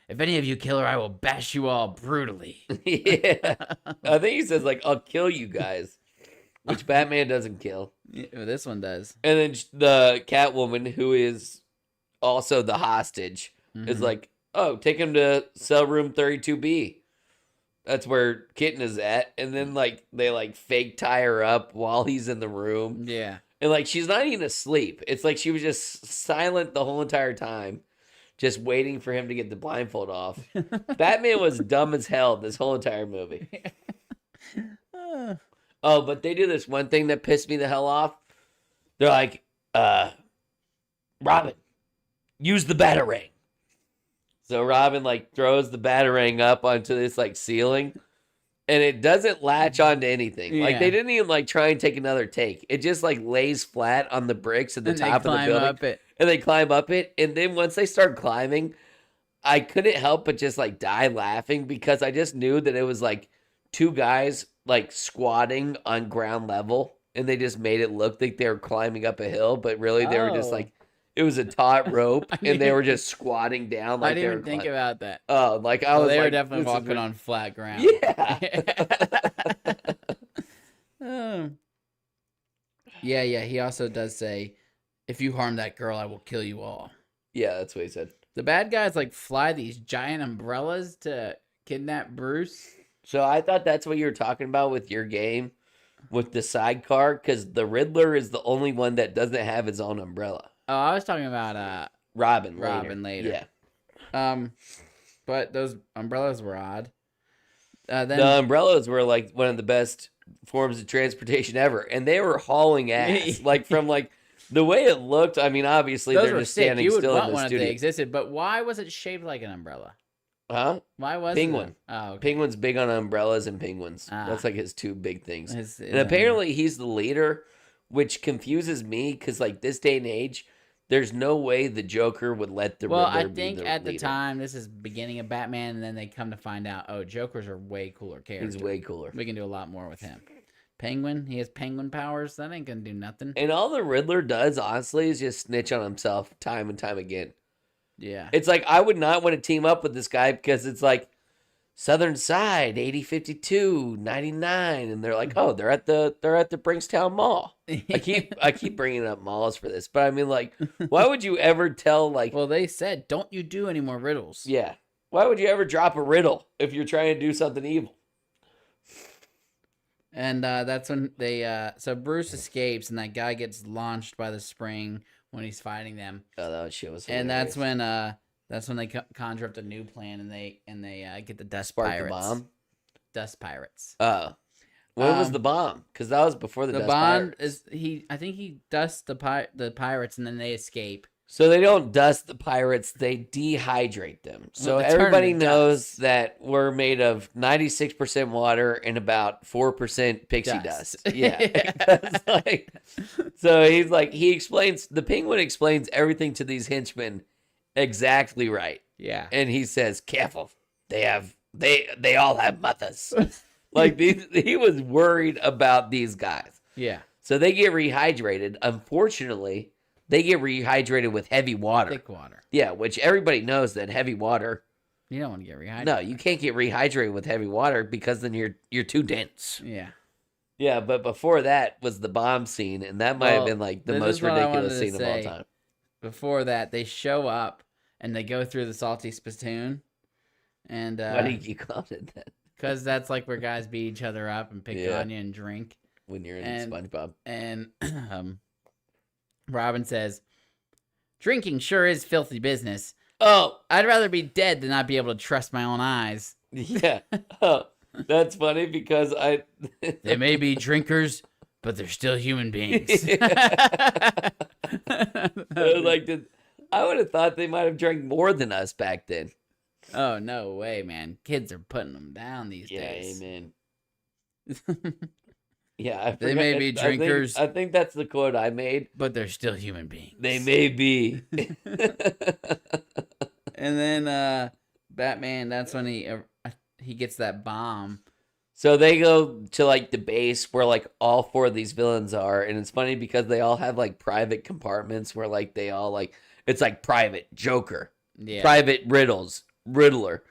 If any of you kill her, I will bash you all brutally. Yeah. I think he says, like, I'll kill you guys, which Batman doesn't kill. Yeah, well, this one does. And then the Catwoman, who is also the hostage, is Mhm. like, oh, take him to cell room 32B. That's where Kitten is at. And then, like, they, like, fake tie her up while he's in the room. Yeah. And, like, she's not even asleep. It's like she was just silent the whole entire time, just waiting for him to get the blindfold off. Batman was dumb as hell this whole entire movie. Oh, but they do this one thing that pissed me the hell off. They're like, Robin, use the Batarang. So Robin, like, throws the Batarang up onto this, like, ceiling. And it doesn't latch onto anything. Like, Yeah. they didn't even, like, try and take another take. It just, like, lays flat on the bricks at the And top they of the climb building. up it. And they climb up it. And then once they start climbing, I couldn't help but just, like, die laughing because I just knew that it was, like, two guys, like, squatting on ground level. And they just made it look like they were climbing up a hill. But really, they were just, Oh. like, it was a taut rope. I And they were didn't- just squatting down like I they didn't were even think climbing. about that. Oh, like, I Well, was they were like, definitely this is walking weird. on flat ground. Yeah. Oh. Yeah. He also does say, if you harm that girl, I will kill you all. Yeah, that's what he said. The bad guys, like, fly these giant umbrellas to kidnap Bruce. So I thought that's what you were talking about with your game with the sidecar, because the Riddler is the only one that doesn't have his own umbrella. Oh, I was talking about Robin later. Yeah. But those umbrellas were odd. Then The umbrellas were like one of the best forms of transportation ever, and they were hauling ass. Like, from like the way it looked. I mean, obviously those they're were just sick. standing You would still want in the one if they studio. existed, but why was it shaped like an umbrella? Huh? Why was Penguin. it? Oh, okay. Penguin's big on umbrellas and penguins. Ah. That's like his two big things. His- And apparently he's the leader, which confuses me because, like, this day and age, there's no way the Joker would let the Well, Riddler I be think the at the leader. time this is beginning of Batman, and then they come to find out, oh, Jokers are way cooler characters. He's way cooler. We can do a lot more with him. Penguin, he has penguin powers. That ain't gonna do nothing. And all the Riddler does, honestly, is just snitch on himself time and time again. Yeah. It's like, I would not want to team up with this guy because it's like Southern Side, 8052, 99, and they're like, oh, they're at the Brinkstown Mall. I keep bringing up malls for this, but I mean, like, why would you ever tell, like, Well, they said, don't you do any more riddles. yeah, why would you ever drop a riddle if you're trying to do something evil? And that's when they so Bruce escapes, and that guy gets launched by the spring when he's fighting them. Oh, that shit was And hilarious. that's when they conjure up the new plan, and they get the dust Spark the pirates. bomb. Dust pirates. Oh, when was Um, the bomb? Because that was before the The Dust bond Pirates. is I think he dusts the pirates, and then they escape. So they don't dust the pirates, they dehydrate them. So Well, they turn everybody into knows dust. that we're made of 96% water and about 4% pixie dust. Dust. Yeah. It's like, so the Penguin explains everything to these henchmen Exactly right. Yeah. And he says, "Careful, they all have mothers." Like he was worried about these guys. Yeah. So they get rehydrated. Unfortunately, they get rehydrated with heavy water. Thick water. Yeah, which everybody knows that heavy water. You don't want to get rehydrated. No, you can't get rehydrated with heavy water because then you're too dense. Yeah. Yeah, but before that was the bomb scene, and that might have been like the this most is what I wanted ridiculous to scene of all say. time. Before that, they show up and they go through the salty spittoon. And Why do you call it that? because that's like where guys beat each other up and pick on you and drink. When you're in And- SpongeBob. And Robin says, "Drinking sure is filthy business. Oh, I'd rather be dead than not be able to trust my own eyes. yeah. Oh, that's funny because They may be drinkers, but they're still human beings." I would have thought they might have drank more than us back then. Oh, no way, man. Kids are putting them down these days. Amen. Yeah, They may be drinkers. I think that's the quote I made. But they're still human beings. They may be. And then Batman, that's when he gets that bomb. So they go to like the base where like all four of these villains are, and it's funny because they all have like private compartments where like they all like it's like private Joker, Yeah. private Riddler,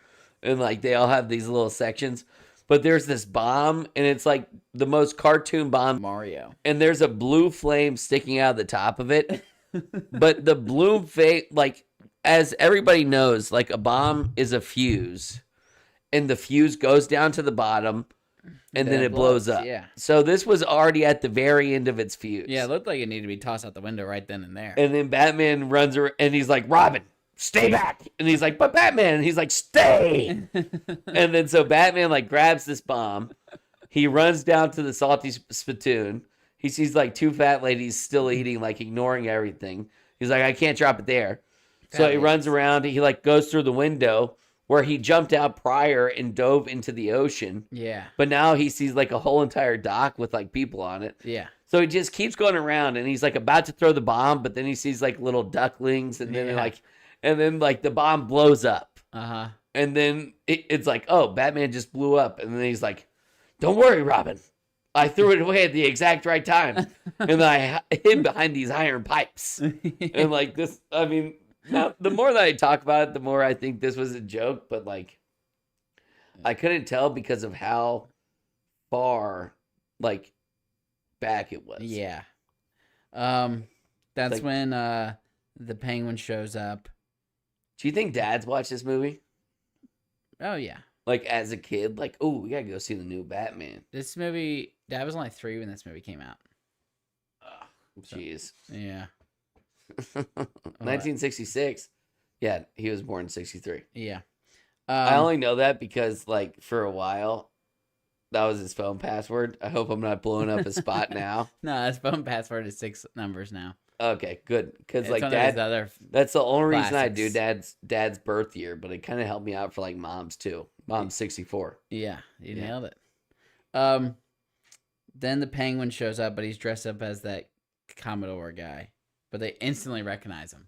and like they all have these little sections. But there's this bomb, and it's like the most cartoon bomb. Mario. And there's a blue flame sticking out of the top of it. But the blue like as everybody knows, like a bomb is a fuse, and the fuse goes down to the bottom, and then it blows up. Yeah. So this was already at the very end of its fuse. Yeah, it looked like it needed to be tossed out the window right then and there. And then Batman runs around, and he's like, "Robin, stay back." And he's like, "But Batman," and he's like, "Stay." And then so Batman like grabs this bomb. He runs down to the salty spittoon. He sees like two fat ladies still eating, like ignoring everything. He's like, "I can't drop it there." So he runs around. He like goes through the window where he jumped out prior and dove into the ocean. Yeah. But now he sees like a whole entire dock with like people on it. Yeah. So he just keeps going around, and he's like about to throw the bomb, but then he sees like little ducklings, and then like the bomb blows up. Uh-huh. And then it's like, oh, Batman just blew up. And then he's like, "Don't worry, Robin. I threw it away at the exact right time." And then I hid behind these iron pipes. And like this, I mean, now, the more that I talk about it, the more I think this was a joke. But like, I couldn't tell because of how far like back it was. Yeah. That's like- when the Penguin shows up. Do you think dads watch this movie? Oh, yeah. Like as a kid, like, oh, we gotta go see the new Batman. This movie, Dad was only 3 when this movie came out. Jeez. Yeah. 1966. Yeah, he was born in 63. Yeah. I only know that because, like, for a while, that was his phone password. I hope I'm not blowing up his spot now. No, his phone password is 6 numbers now. Okay, good. Because, It's like, one of his Dad, other that's the only reason I do classics. dad's birth year, but it kind of helped me out for, like, mom's, too. Mom's 64. Yeah, you Yeah. nailed it. Then the Penguin shows up, but he's dressed up as that Commodore guy. But they instantly recognize him.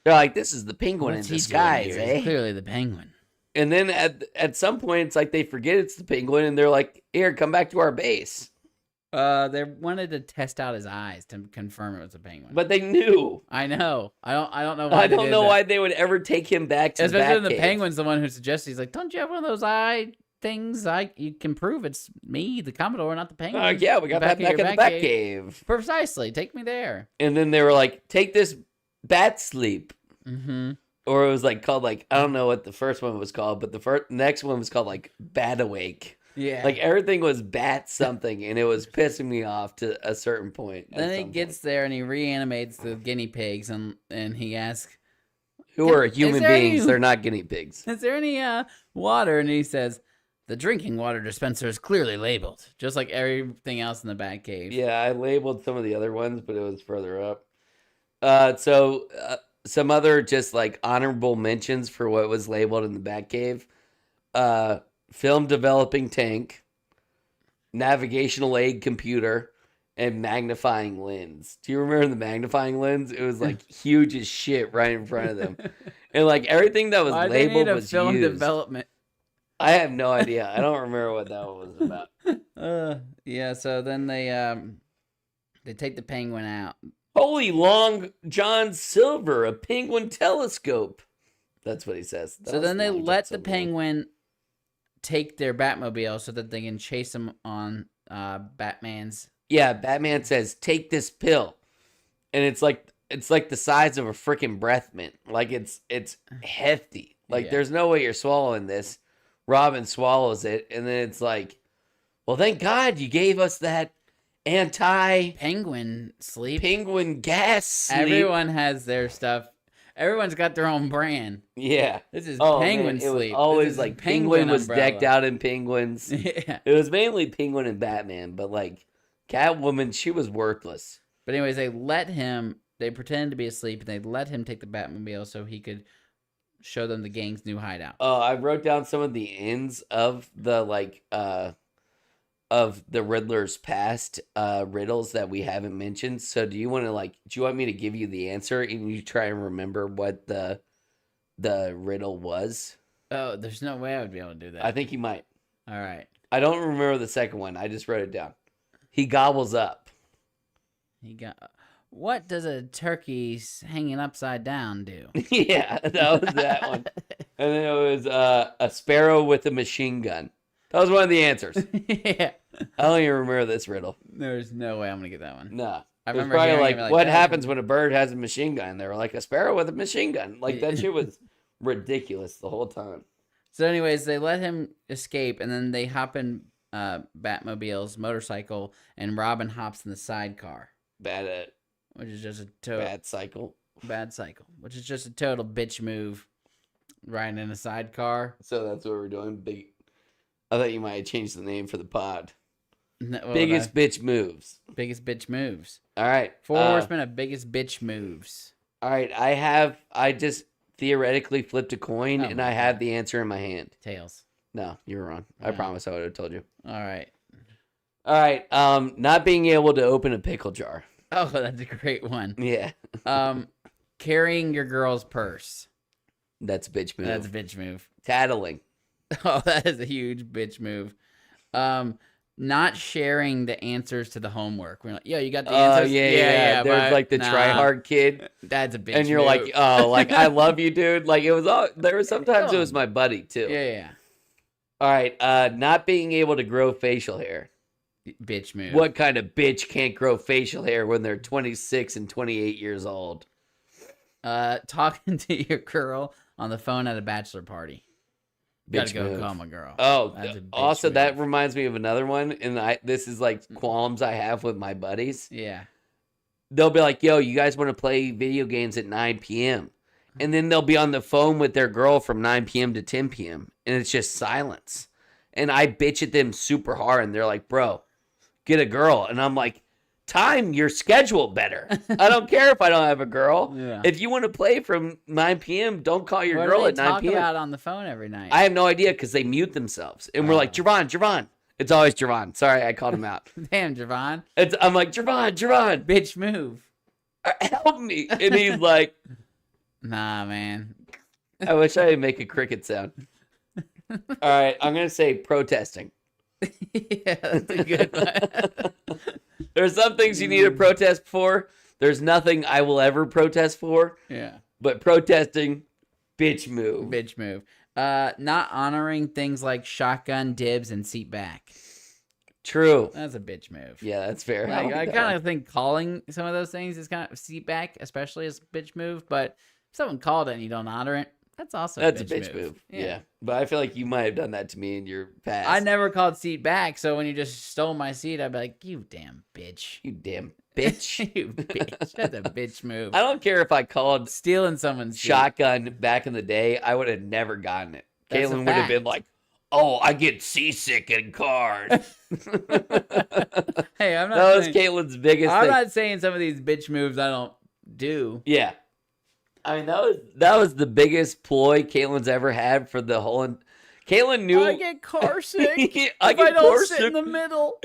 They're like, this is the Penguin What's in he doing disguise, here? eh? He's clearly the Penguin. And then at some point, it's like they forget it's the Penguin, and they're like, here, come back to our base. They wanted to test out his eyes to confirm it was a penguin. But they knew. I know. I don't know why. I they don't did know that. why they would ever take him back to Especially when the Batcave. Penguin's the one who suggested. He's like, "Don't you have one of those eye things? You can prove it's me, the Commodore, not the Penguin." Yeah, we got that back in the Batcave. Precisely. Take me there. And then they were like, take this bat sleep. Mm-hmm. Or it was like called like, I don't know what the first one was called, but the next one was called like Bat Awake. Yeah. Like everything was bat something, and it was pissing me off to a certain point. Then he gets there and he reanimates the guinea pigs and he asks, who are Is human there beings, any- they're not guinea pigs. "Is there any water?" And he says, "The drinking water dispenser is clearly labeled, just like everything else in the Batcave." Yeah, I labeled some of the other ones, but it was further up. So some other just like honorable mentions for what was labeled in the Batcave. Film developing tank, navigational aid computer, and magnifying lens. Do you remember the magnifying lens? It was like huge as shit right in front of them. And like everything that was Why labeled they need a was film used. development? I have no idea. I don't remember what that one was about. Yeah. So then they take the penguin out. Holy Long John Silver, a penguin telescope. That's what he says. So then they Long John let the Silver. penguin take their Batmobile so that they can chase him on Batman's. Yeah, Batman says, "Take this pill," and it's like the size of a freaking breath mint. Like it's hefty. Like Yeah. there's no way you're swallowing this. Robin swallows it, and then it's like, well, thank God you gave us that Penguin sleep. penguin gas sleep. Everyone has their stuff. Everyone's got their own brand. Yeah. This is Oh, penguin man, it was sleep. always This is like penguin was umbrella. decked out in penguins. Yeah. It was mainly Penguin and Batman, but like Catwoman, she was worthless. But anyways, they pretended to be asleep, and they let him take the Batmobile so he could show them the gang's new hideout. I wrote down some of the ends of the of the Riddler's past riddles that we haven't mentioned. So do you want me to give you the answer and you try and remember what the riddle was? Oh, there's no way I would be able to do that. I think you might. All right. I don't remember the second one. I just wrote it down. He gobbles up. What does a turkey hanging upside down do? Yeah, that was that one. And then it was a sparrow with a machine gun. That was one of the answers. Yeah. I don't even remember this riddle. There's no way I'm gonna get that one. No. I It was remember probably hearing like, it, what that. happens when a bird has a machine gun? They were like, a sparrow with a machine gun. Like, that shit was ridiculous the whole time. So, anyways, they let him escape, and then they hop in Batmobile's motorcycle, and Robin hops in the sidecar, which is just a Bad cycle. bad cycle, which is just a total bitch move, riding in a sidecar. So that's what we're doing. I thought you might have changed the name for the pod. Well, Biggest bitch moves. biggest bitch moves. All right. Four horsemen of biggest bitch moves. All right. I just theoretically flipped a coin, Oh and my I have God. the answer in my hand. Tails. No, you were wrong. I No. promise I would have told you. All right. All right. Not being able to open a pickle jar. Oh, that's a great one. Yeah. Carrying your girl's purse. That's a bitch move. That's a bitch move. Tattling. Oh, that is a huge bitch move. Not sharing the answers to the homework. We're like, yo, you got the Oh, answers? yeah. There's but like the nah, try hard kid. That's a bitch And you're move. like, oh, like, I love you, dude. Like, it was all, there were sometimes Come it was my buddy, too. yeah. All right. Not being able to grow facial hair. Bitch move. What kind of bitch can't grow facial hair when they're 26 and 28 years old? Talking to your girl on the phone at a bachelor party. Bitch Gotta go move. call my girl. Oh, That's a bitch also, move. that reminds me of another one. And this is like qualms I have with my buddies. Yeah. They'll be like, yo, you guys want to play video games at 9 p.m. And then they'll be on the phone with their girl from 9 p.m. to 10 p.m. And it's just silence. And I bitch at them super hard. And they're like, bro, get a girl. And I'm like, time your schedule better. I don't care if I don't have a girl. Yeah. If you want to play from 9 p.m., don't call your What girl do at they 9 talk p.m. about on the phone every night? I have no idea because they mute themselves. And we're like, Javon. It's always Javon. Sorry, I called him out. Damn, Javon. I'm like, Javon, Bitch move. help me. And he's like, Nah, man. I wish I could make a cricket sound. All right, I'm going to say protesting. Yeah, that's a good one. There's some things you need to protest for. There's nothing I will ever protest for. Yeah. But protesting, bitch move. Bitch move. Not honoring things like shotgun, dibs, and seat back. True. That's a bitch move. Yeah, that's fair. Like, I like that kind one. of think calling some of those things is kind of seat back, especially as a bitch move. But if someone called it and you don't honor it, that's also That's a bitch move. Yeah. But I feel like you might have done that to me in your past. I never called seat back, so when you just stole my seat, I'd be like, "You damn bitch! You damn bitch. You bitch! That's a bitch move." I don't care if I called Stealing someone's seat. shotgun back in the day. I would have never gotten it. That's a Caitlin would have been fact. like, oh, I get seasick in cars. Hey, I'm not. That was saying, Caitlin's biggest I'm thing. not saying some of these bitch moves I don't do. Yeah. I mean, that was the biggest ploy Caitlin's ever had for the whole. Caitlin knew. I get car sick I if get I don't car sit in sick. the middle.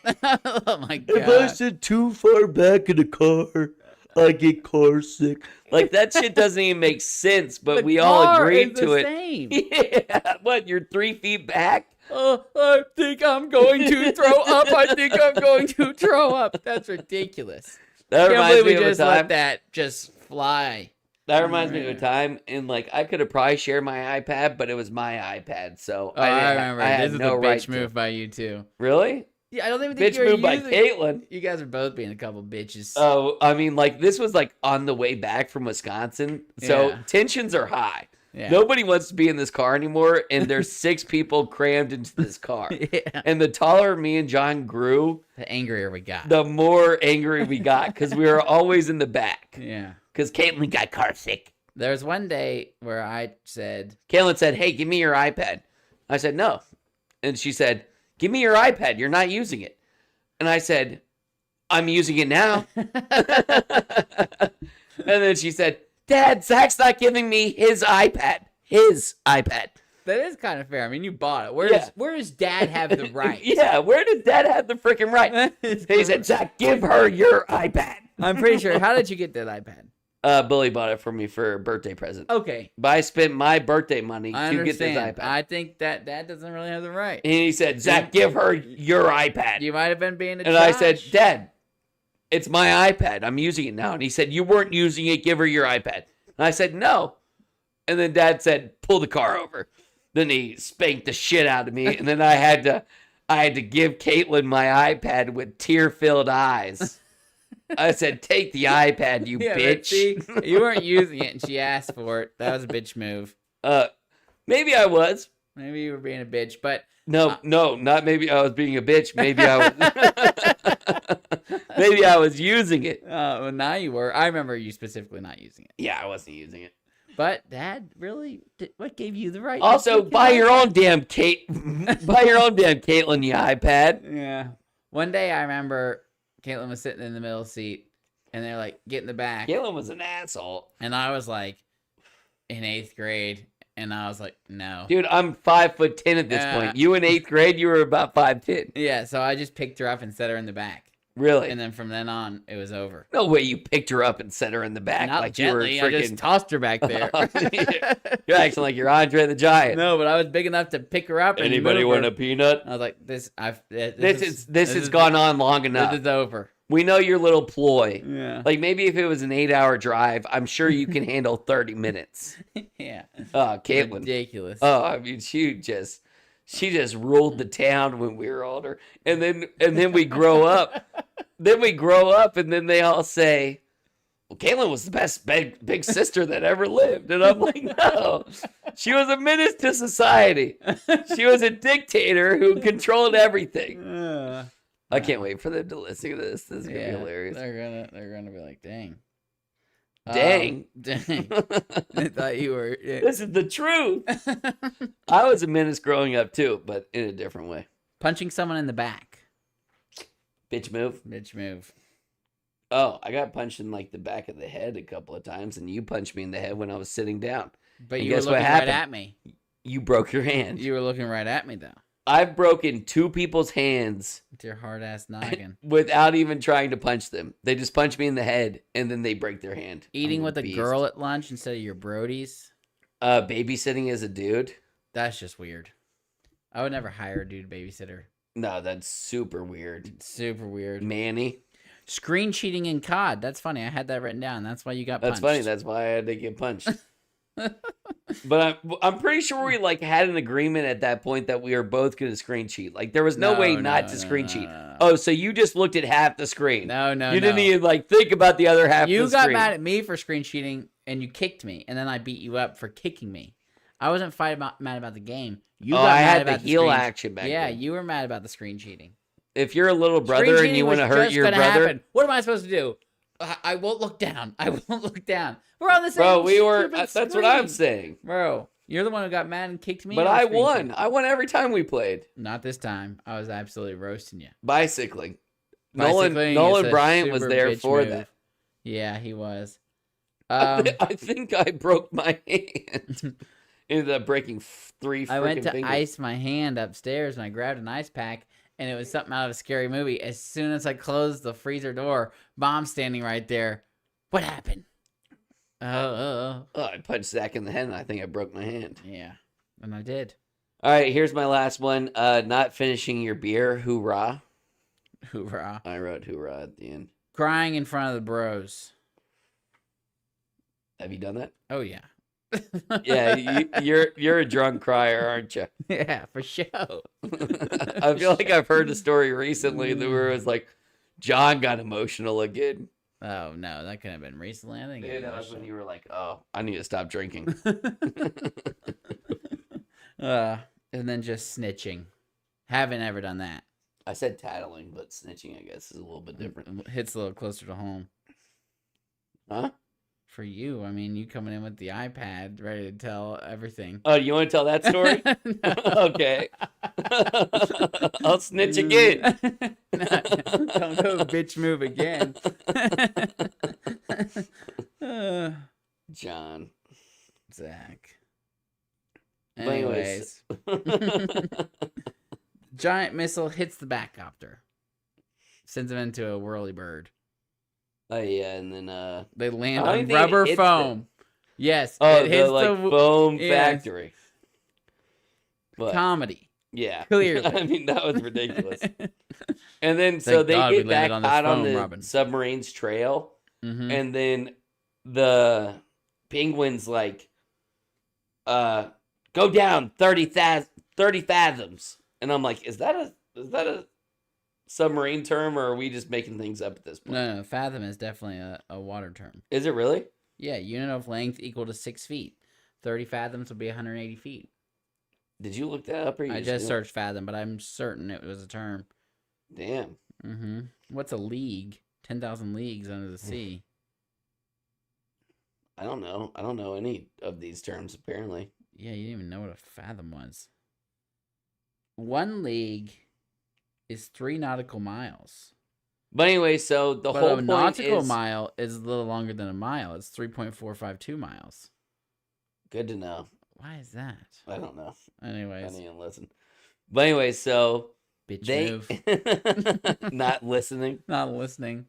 Oh my If I god. sit too far back in the car, I get car sick. Like that shit doesn't even make sense, but The we all car agreed is to the it. same. Yeah, what? You're 3 feet back? Oh, I think I'm going to throw up. I think I'm going to throw up. That's ridiculous. That Can't reminds believe me we of a just time. let that just fly. That reminds me of a time, and like I could have probably shared my iPad, but it was my iPad, so Oh, I remember. I had This is no a right bitch to. move by you too. Really? Yeah, I don't even think Bitch you were move by using. Caitlin. You guys are both being a couple bitches. Oh, I mean, like this was like on the way back from Wisconsin, so Yeah. tensions are high. Yeah. Nobody wants to be in this car anymore, and there's 6 people crammed into this car. Yeah. And the taller me and John grew, The angrier we got. the more angry we got because we were always in the back. Yeah. Because Caitlin got car sick. There was one day where I said, Caitlin said, "Hey, give me your iPad." I said, "No," and she said, "Give me your iPad. You're not using it." And I said, "I'm using it now." And then she said, "Dad, Zach's not giving me his iPad. His iPad." that is kind of fair. I mean, you bought it. Yeah. Where does Dad have the right? Yeah, where does Dad have the freaking right? He said, "Zach, give her your iPad." I'm pretty sure. How did you get that iPad? Billy bought it for me for a birthday present. Okay. But I spent my birthday money I to get this understand. iPad. I think that Dad doesn't really have the right. And he said, "Zach, give her your iPad." You might have been being a And I said, Josh. "Dad, it's my iPad. I'm using it now." And he said, "You weren't using it. Give her your iPad." And I said, "No." And then Dad said, "Pull the car over." Then he spanked the shit out of me. And then I had to give Caitlin my iPad with tear-filled eyes. I said, "Take the iPad, you Yeah, but bitch." see, you weren't using it, and she asked for it. That was a bitch move. Maybe I was. Maybe you were being a bitch, but No, not maybe I was being a bitch. Maybe I was. Maybe I was using it. well, now you were. I remember you specifically not using it. Yeah, I wasn't using it. But Dad, really, what gave you the right? to Also, take buy your your own damn buy your own damn Caitlin, you iPad. Yeah. One day I remember Caitlin was sitting in the middle seat, and they're like, "Get in the back." Caitlin was an asshole. And I was like, in 8th grade, and I was like, "No." Dude, I'm 5'10" at this point. You in 8th grade, you were about 5'10". Yeah, so I just picked her up and set her in the back. Really? And then from then on, it was over. No way you picked her up and set her in the back Not like gently, you were I just freaking. tossed her back there. You're acting like you're Andre the Giant. No, but I was big enough to pick her up and Anybody move want her. a peanut? I was like, this This has gone on long enough. This is over. We know your little ploy. Yeah. Like maybe if it was an 8-hour drive, I'm sure you can handle 30 minutes. Yeah. Oh, Caitlin. Ridiculous. Oh, I mean, she just ruled the town when we were older, and then we grow up. Then we grow up, and then they all say, "Well, Caitlin was the best big sister that ever lived," and I'm like, "No, she was a menace to society. She was a dictator who controlled everything." I can't wait for them to listen to this. This is gonna be hilarious. They're gonna be like, dang. Dang. Dang. I thought you were. Yeah. This is the truth. I was a menace growing up too, but in a different way. Punching someone in the back. Bitch move. Bitch move. Oh, I got punched in like the back of the head a couple of times, and you punched me in the head when I was sitting down. But And you were guess what looking right happened? at me. You broke your hand. You were looking right at me, though. I've broken 2 people's hands With your hard ass noggin. without even trying to punch them. They just punch me in the head, and then they break their hand. Eating I'm with a beast. girl at lunch instead of your brodies. Babysitting as a dude. That's just weird. I would never hire a dude babysitter. No, that's super weird. It's super weird. Manny. Screen cheating in COD. That's funny. I had that written down. That's why you got That's punched. funny. That's why I had to get punched. But I'm pretty sure we like had an agreement at that point that we were both going to screen cheat. Like there was no way not to screen cheat. No. Oh, so you just looked at half the screen. No, You didn't even like think about the other half You of the got screen. mad at me for screen cheating, and you kicked me, and then I beat you up for kicking me. I wasn't mad about the game. You got I mad had about the heel screen- action back Yeah, then. you were mad about the screen cheating. If you're a little Screen brother and cheating you want to was hurt just your gonna brother, happen. What am I supposed to do? I won't look down. I won't look down. We're on the same. bro, we were. stupid That's what I'm screen. saying. Bro, you're the one who got mad and kicked me. But on I screen won. cheating. I won every time we played. Not this time. I was absolutely roasting you. Bicycling. Bicycling Nolan is a Bryant was super there bitch for move. that. Yeah, he was. I think I broke my hand. Ended up breaking 3 freaking I went to fingers. ice my hand upstairs, and I grabbed an ice pack, and it was something out of a scary movie. As soon as I closed the freezer door, Mom's standing right there. What happened? Oh, I punched Zach in the head, and I think I broke my hand. Yeah, and I did. All right, here's my last one. Not finishing your beer. Hoorah. Hoorah. I wrote hoorah at the end. Crying in front of the bros. Have you done that? Oh, yeah. Yeah, you're a drunk crier, aren't you? Yeah, for sure. I feel like I've heard a story recently where it was like John got emotional again. Oh, no, that could have been recently. I think Yeah, that was when you were like, oh, I need to stop drinking. And then just snitching. Haven't ever done that. I said tattling, but snitching, I guess, is a little bit different. Hits a little closer to home. Huh? For you, I mean, you coming in with the iPad, ready to tell everything. Oh, you want to tell that story? Okay. I'll snitch again. No, don't go bitch move again. John. Zach. But Anyways. Giant missile hits the Batcopter. Sends him into a whirly bird. Oh, yeah, and then... They land I on think rubber it hits foam. Yes. Oh, it hits the foam yes. factory. But, Comedy. yeah. Clearly. I mean, that was ridiculous. And then, so Thank they God we get back landed on this out on foam, the Robin. submarine's trail, Mm-hmm. and then the penguin's like, go down 30 fathoms. And I'm like, is that a submarine term, or are we just making things up at this point? No, fathom is definitely a water term. Is it really? Yeah, unit of length equal to 6 feet. 30 fathoms would be 180 feet. Did you look that up? Or you I just searched fathom, but I'm certain it was a term. Damn. Mm-hmm. What's a league? 10,000 leagues under the sea. I don't know. I don't know any of these terms, apparently. Yeah, you didn't even know what a fathom was. 1 league is 3 nautical miles. But anyway, so the But whole a point nautical is... mile is a little longer than a mile. It's 3.452 miles. Good to know. Why is that? I don't know. I Anyways, didn't even listen. But anyway, so... bitch They... move. Not listening. Not listening.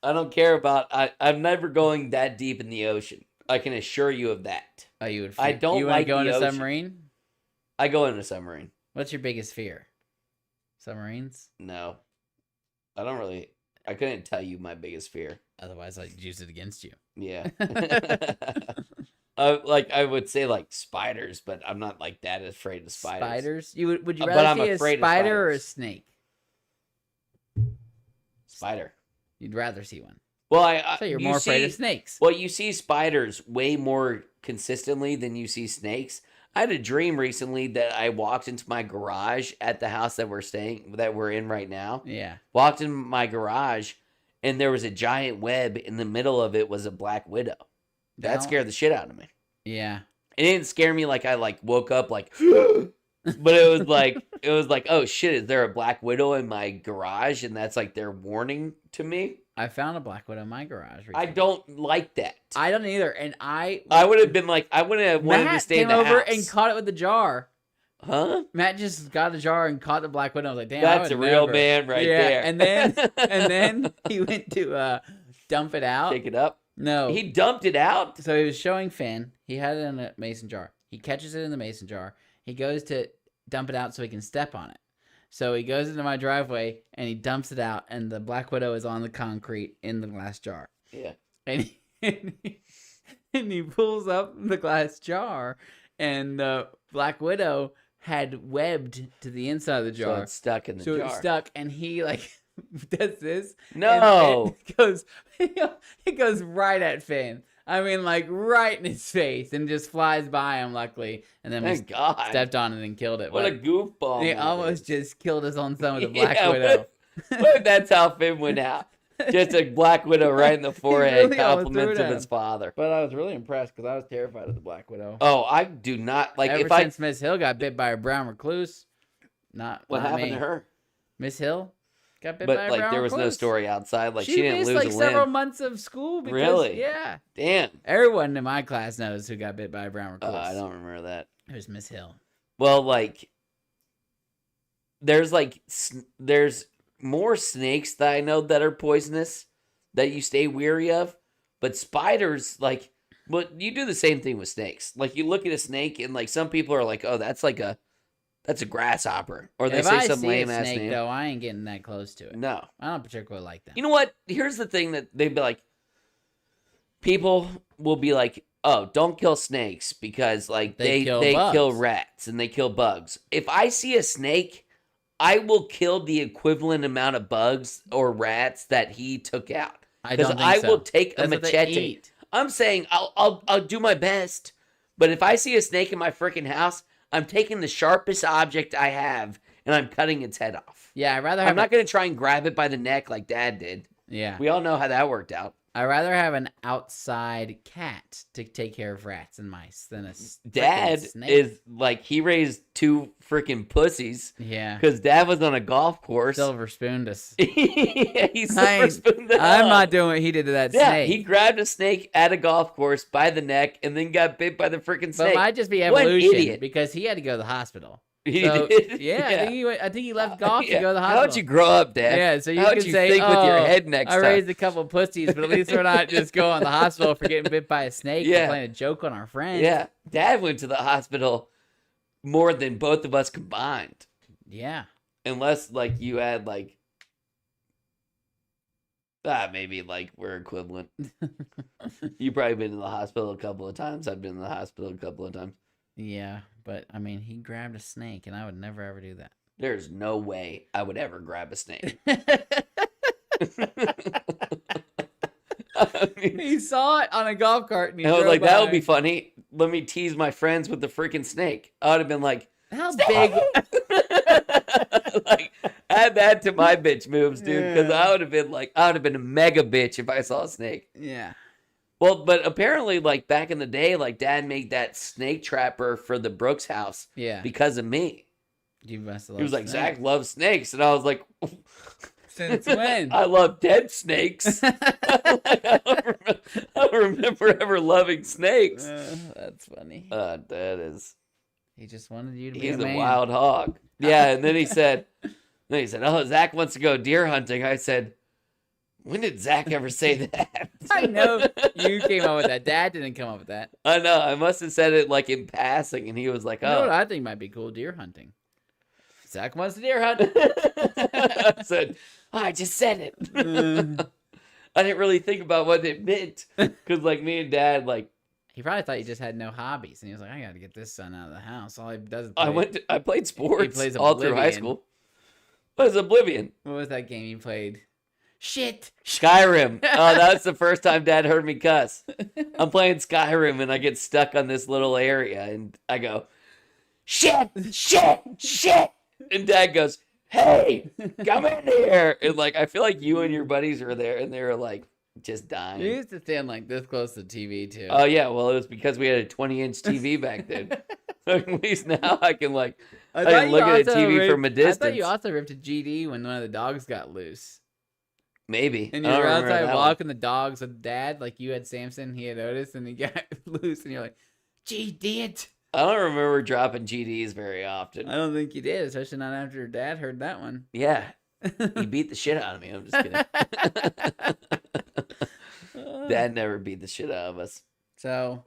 I don't care about... I'm never going that deep in the ocean. I can assure you of that. Oh, you would. I don't you wanna like go in the a ocean. submarine? I go in a submarine. What's your biggest fear? Submarines? No. I don't really... I couldn't tell you my biggest fear. Otherwise, I'd use it against you. Yeah. I would say like spiders, but I'm not like that afraid of spiders. Spiders? Would you But rather I'm see a afraid of spider or a spiders. snake? Spider. You'd rather see one. Well, I So you're you more afraid see- of snakes. Well, you see spiders way more consistently than you see snakes. I had a dream recently that I walked into my garage at the house that we're in right now. Yeah. Walked in my garage, and there was a giant web. In the middle of it was a black widow. That Now- scared the shit out of me. Yeah. It didn't scare me like I woke up like, but it was like, oh shit, is there a black widow in my garage? And that's like their warning to me. I found a black widow in my garage. I recently. don't like that. I don't either. And I would have been like, I wouldn't have wanted to Matt stay came in the over house. and caught it with the jar. Huh? Matt just got a jar and caught the black widow. I was like, damn, That's I a would real never. man right Yeah, there. And then he went to dump it out. Take it up. No. He dumped it out. So he was showing Finn. He had it in a mason jar. He catches it in the mason jar. He goes to dump it out so he can step on it. So he goes into my driveway and he dumps it out, and the black widow is on the concrete in the glass jar. Yeah. And he pulls up the glass jar, and the black widow had webbed to the inside of the jar. So it's stuck in the So jar. it's stuck, and he like does this. No. And it goes right at Finn. I mean, like right in his face, and just flies by him. Luckily, and then we Thank God. stepped on it and killed it. What a But goofball. he that almost is. just killed us on some of the black Yeah, widow. What if that's how Finn went out? Just a black widow right in the forehead, really almost threw compliments it of at his him. father. But I was really impressed because I was terrified of the black widow. Oh, I do not like Ever if I. since Miss Hill got bit by a brown recluse, not What not happened me. to her? Miss Hill got bit by But a like brown there was no recluse. story outside. Like she, She didn't missed lose like a several limb. months of school. Because, Really? Yeah. Damn. Everyone in my class knows who got bit by a brown recluse. I don't remember that. It was Miss Hill. Well, like there's there's more snakes that I know that are poisonous that you stay weary of, but spiders, like, well, you do the same thing with snakes. Like, you look at a snake and like some people are like, oh, that's a grasshopper, or they If say I some see lame a ass snake, name. though, I ain't getting that close to it. No, I don't particularly like them. you know what? Here's the thing that they'd be like, people will be like, oh, don't kill snakes because like they kill bugs. rats and they kill bugs. If I see a snake, I will kill the equivalent amount of bugs or rats that he took out. I Because don't think I so. will take That's a what they machete. eat. I'm saying I'll do my best. But if I see a snake in my freaking house, I'm taking the sharpest object I have and I'm cutting its head off. Yeah, I'd rather have I'm not going to try and grab it by the neck like Dad did. Yeah. We all know how that worked out. I'd rather have an outside cat to take care of rats and mice than a Dad snake. is like, he raised 2 freaking pussies Yeah. because Dad was on a golf course. Silver spooned us. He silver spooned the I'm hell not out. doing what he did to that Yeah, snake. he grabbed a snake at a golf course by the neck and then got bit by the freaking But snake. it might just be What an evolution idiot. because he had to go to the hospital. He So, did. yeah, I think he left golf to go to the hospital. How'd you grow up, Dad? Yeah, so you How'd can you say, think with your "Oh, head next I time?" raised a couple pussies, but at least we're not just going to the hospital for getting bit by a snake Yeah. and playing a joke on our friends." Yeah, Dad went to the hospital more than both of us combined. Yeah. Unless, like, you had, like, maybe, like, we're equivalent. You've probably been in the hospital a couple of times. I've been in the hospital a couple of times. Yeah, but I mean, he grabbed a snake, and I would never ever do that. There's no way I would ever grab a snake. I mean, He saw it on a golf cart, and he I was drove like, that would by. be funny. Let me tease my friends with the freaking snake. I would have been like, How big? like, add that to my bitch moves, dude. Because Yeah. I would have been a mega bitch if I saw a snake. Yeah. Well, but apparently, like, back in the day, like, Dad made that snake trapper for the Brooks house Yeah. because of me. You must have He was like, loved Zach loves snakes. And I was like, Since when? I love dead snakes. I don't remember ever loving snakes. That's funny. That is. He just wanted you to be He's a a man. wild hog. Yeah, and then he said, oh, Zach wants to go deer hunting. I said, when did Zach ever say that? I know you came up with that. Dad didn't come up with that. I know. I must have said it like in passing, and he was like, You know what oh. I think might be cool? Deer hunting. Zach wants to deer hunt. I said, I just said it. I didn't really think about what it meant. Because, like, me and Dad, like, He probably thought you just had no hobbies, and he was like, "I got to get this son out of the house. All he does is I played sports plays all through high Oblivion. school. What is Oblivion? What was that game you played? Shit. Skyrim. Oh, that was the first time Dad heard me cuss. I'm playing Skyrim and I get stuck on this little area and I go, shit, shit, shit. And Dad goes, hey, come in here. And like, I feel like you and your buddies were there and they were like just dying. You used to stand like this close to the TV too. Oh yeah, well it was because we had a 20-inch TV back then. At least now I can like I thought can you look at a also TV ripped- from a distance. I thought you also ripped a GD when one of the dogs got loose. Maybe. And I you don't were remember outside that one. walking the dogs with Dad, like you had Samson, he had Otis, and he got loose, and you're like, GD it. I don't remember dropping GDs very often. I don't think you did, especially not after your dad heard that one. Yeah. He beat the shit out of me. I'm just kidding. Dad never beat the shit out of us. So,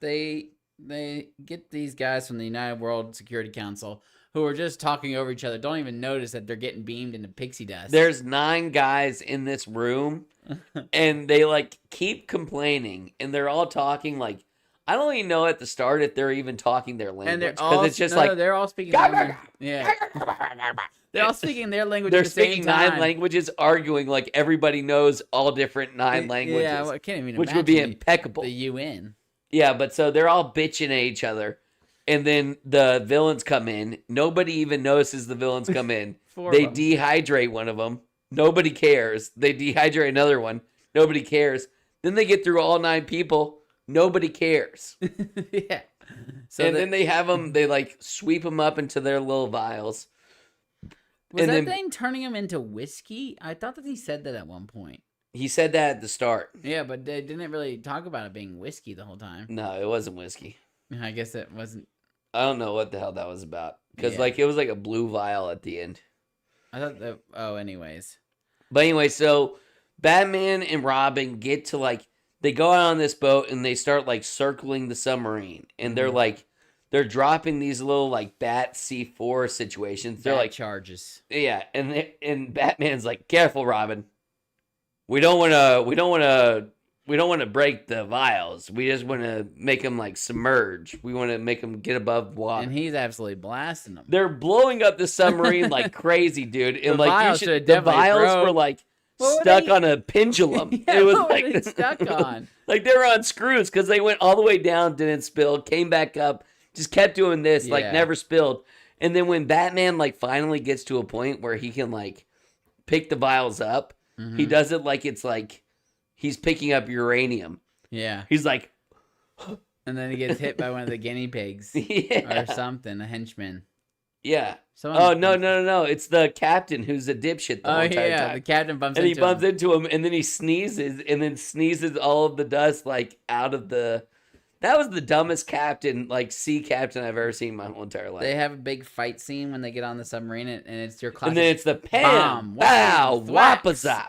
they get these guys from the United World Security Council who are just talking over each other. Don't even notice that they're getting beamed into pixie dust. There's 9 guys in this room, and they like keep complaining, and they're all talking like I don't even know at the start if they're even talking their language and they're because all it's just no, like they're all speaking their language. Yeah, they're all speaking their language. they're at the same speaking time. 9 languages, arguing like everybody knows all different 9 languages, Yeah, well, I can't even which would be imagine impeccable. the UN. Yeah, but so they're all bitching at each other. And then the villains come in. Nobody even notices the villains come in. Four They of them. dehydrate one of them. Nobody cares. They dehydrate another one. Nobody cares. Then they get through all 9 people. Nobody cares. Yeah. So And then they have them, they like sweep them up into their little vials. was and that then- thing turning him into whiskey? I thought that he said that at one point. He said that at the start. Yeah, but they didn't really talk about it being whiskey the whole time. No, it wasn't whiskey. I guess it wasn't. I don't know what the hell that was about. because Yeah. like it was like a blue vial at the end. I thought that. Oh, anyways. But anyway, so Batman and Robin get to like they go out on this boat and they start like circling the submarine, and they're like they're dropping these little like Bat C4 situations. They're Bad like charges. yeah, and Batman's like, careful, Robin. We don't want to break the vials. We just want to make them like submerge. We want to make them get above water. And he's absolutely blasting them. They're blowing up the submarine like crazy, dude. And The like vials the should definitely vials broke. were like What were stuck they- on a pendulum. Yeah, it was what were like they stuck on? like they were on screws because they went all the way down, didn't spill, came back up, just kept doing this, like Yeah. never spilled. And then when Batman like finally gets to a point where he can like pick the vials up, he does it like it's like he's picking up uranium. Yeah. He's like, And then he gets hit by one of the guinea pigs yeah, or something, a henchman. yeah. Someone- Oh no! It's the captain who's a dipshit the whole Oh entire yeah, time. the captain bumps And he into bumps him. into him, and then he sneezes, and then sneezes all of the dust like out of the. That was the dumbest captain, like sea captain I've ever seen in my whole entire life. They have a big fight scene when they get on the submarine, and it's your classic and then it's the pan, bomb, wow, whack, wapazop.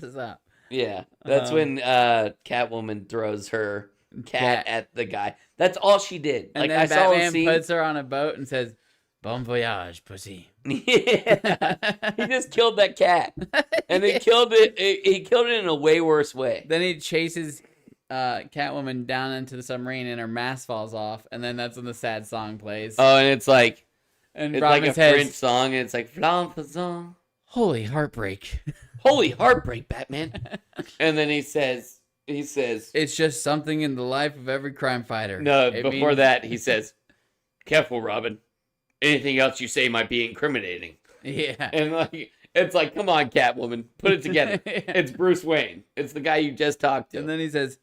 Wapazop. Yeah, that's when Catwoman throws her cat Cat. at the guy. That's all she did. And Like then I saw a Batman scene. puts her on a boat and says, "Bon voyage, pussy." Yeah, he just killed that cat, and he killed it. He killed it in a way worse way. Then he chases Catwoman down into the submarine, and her mask falls off, and then that's when the sad song plays. Oh, and it's like and it's Robin like a says, French song, and it's like Flan Fazon. "Holy heartbreak." Holy heartbreak, Batman. And then he says, It's just something in the life of every crime fighter. no, It before means- that, he says, careful, Robin. Anything else you say might be incriminating. Yeah. And like, it's like, come on, Catwoman, put it together. It's Bruce Wayne. It's the guy you just talked to. And then he says,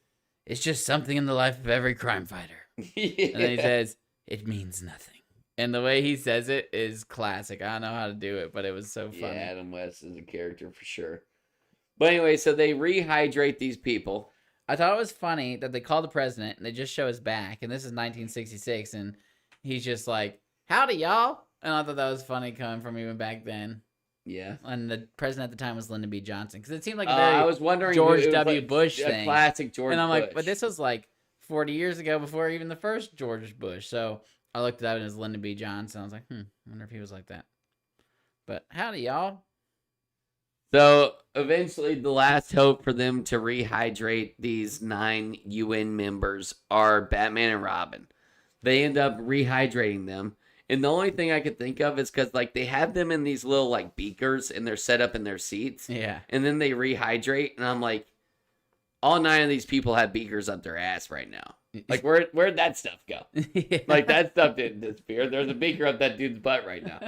"It's just something in the life of every crime fighter." Yeah. And then he says, "It means nothing." And the way he says it is classic. I don't know how to do it, but it was so funny. Yeah, Adam West is a character for sure. But anyway, so they rehydrate these people. I thought it was funny that they call the president and they just show his back. And this is 1966. And he's just like, "Howdy, y'all." And I thought that was funny coming from even back then. Yeah. And the president at the time was Lyndon B. Johnson. Because it seemed like a I very was wondering George it was W. like Bush a thing. classic George and I'm Bush. like, but this was like 40 years ago before even the first George Bush. So I looked at that as Lyndon B. Johnson. I was like, I wonder if he was like that. But howdy, y'all. So eventually, the last hope for them to rehydrate these 9 UN members are Batman and Robin. They end up rehydrating them. And the only thing I could think of is because like they have them in these little like beakers and they're set up in their seats. Yeah. And then they rehydrate. And I'm like, all 9 of these people have beakers up their ass right now. Like, where'd that stuff go? Yeah. Like, that stuff didn't disappear. There's a beaker up that dude's butt right now.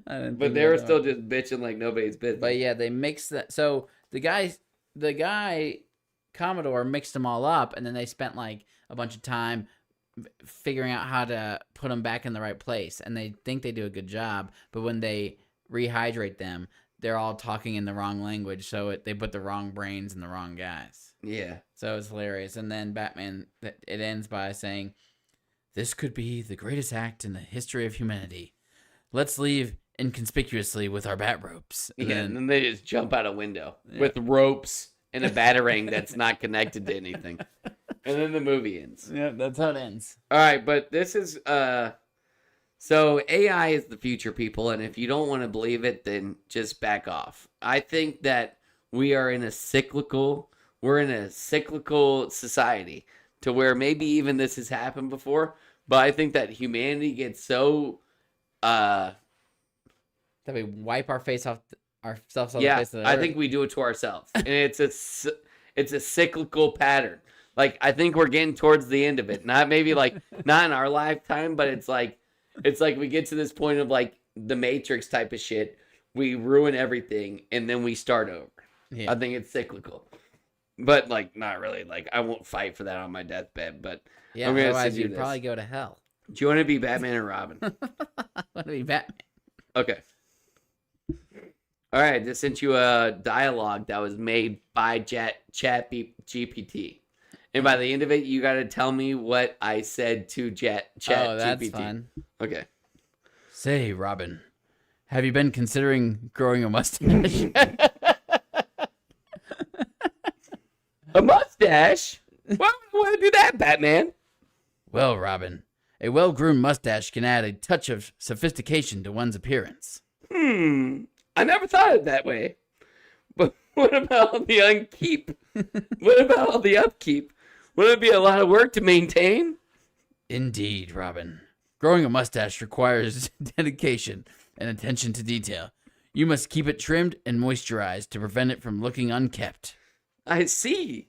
I didn't But think they were about still that. just bitching like nobody's business. But yeah, they mixed that. So the guy Commodore mixed them all up, and then they spent like a bunch of time figuring out how to put them back in the right place. And they think they do a good job, but when they rehydrate them, they're all talking in the wrong language. So they put the wrong brains in the wrong guys. Yeah. So it's hilarious. And then Batman, it ends by saying, "This could be the greatest act in the history of humanity. Let's leave inconspicuously with our bat ropes." And Yeah, then- and then they just jump out a window Yeah. with ropes and a batarang that's not connected to anything. And then the movie ends. yeah, that's how it ends. All right, but this is so AI is the future, people, and if you don't want to believe it, then just back off. I think that we're in a cyclical society to where maybe even this has happened before, but I think that humanity gets so That we wipe ourselves off the yeah, face of the I earth. think we do it to ourselves, and it's a cyclical pattern. Like I think we're getting towards the end of it. Not maybe like not in our lifetime, but it's like we get to this point of like the Matrix type of shit. We ruin everything and then we start over. Yeah. I think it's cyclical, but like not really. Like I won't fight for that on my deathbed. But Yeah, I'm gonna otherwise send you you'd this. probably go to hell. Do you want to be Batman or Robin? I want to be Batman. Okay. All right, I just sent you a dialogue that was made by ChatGPT. And by the end of it, you got to tell me what I said to ChatGPT. Oh, that's fun. Okay. Say, Robin, have you been considering growing a mustache? A mustache? Why would I want to do that, Batman? Well, Robin, a well-groomed mustache can add a touch of sophistication to one's appearance. I never thought of it that way. But what about all the upkeep? What about all the upkeep? Wouldn't it be a lot of work to maintain? Indeed, Robin. Growing a mustache requires dedication and attention to detail. You must keep it trimmed and moisturized to prevent it from looking unkept. I see.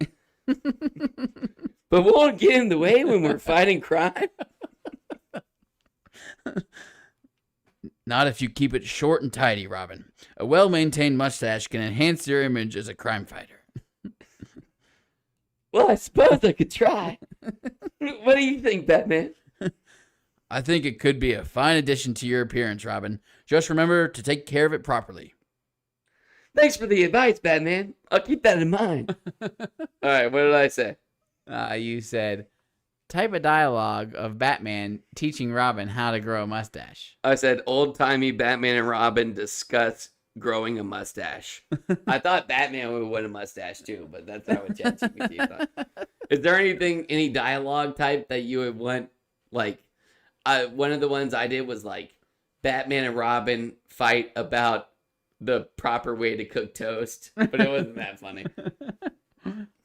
But won't it get in the way when we're fighting crime? Not if you keep it short and tidy, Robin. A well-maintained mustache can enhance your image as a crime fighter. Well, I suppose I could try. What do you think, Batman? I think it could be a fine addition to your appearance, Robin. Just remember to take care of it properly. Thanks for the advice, Batman. I'll keep that in mind. All right, what did I say? You said, type a dialogue of Batman teaching Robin how to grow a mustache. I said old-timey Batman and Robin discuss growing a mustache. I thought Batman would want a mustache too, but that's not what ChatGPT thought. Is there any dialogue type that you would want? Like, one of the ones I did was like Batman and Robin fight about the proper way to cook toast, but it wasn't that funny.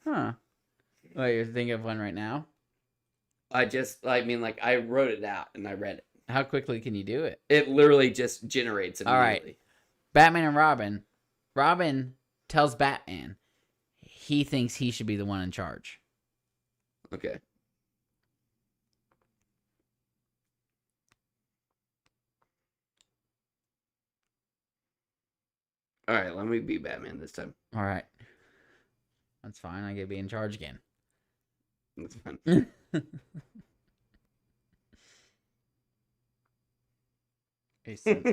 Huh. Oh, you're thinking of one right now? I wrote it out and I read it. How quickly can you do it? It literally just generates immediately. All right. Batman and Robin. Robin tells Batman he thinks he should be the one in charge. Okay. All right, let me be Batman this time. All right. That's fine. I get to be in charge again. That's fine. Hey, son.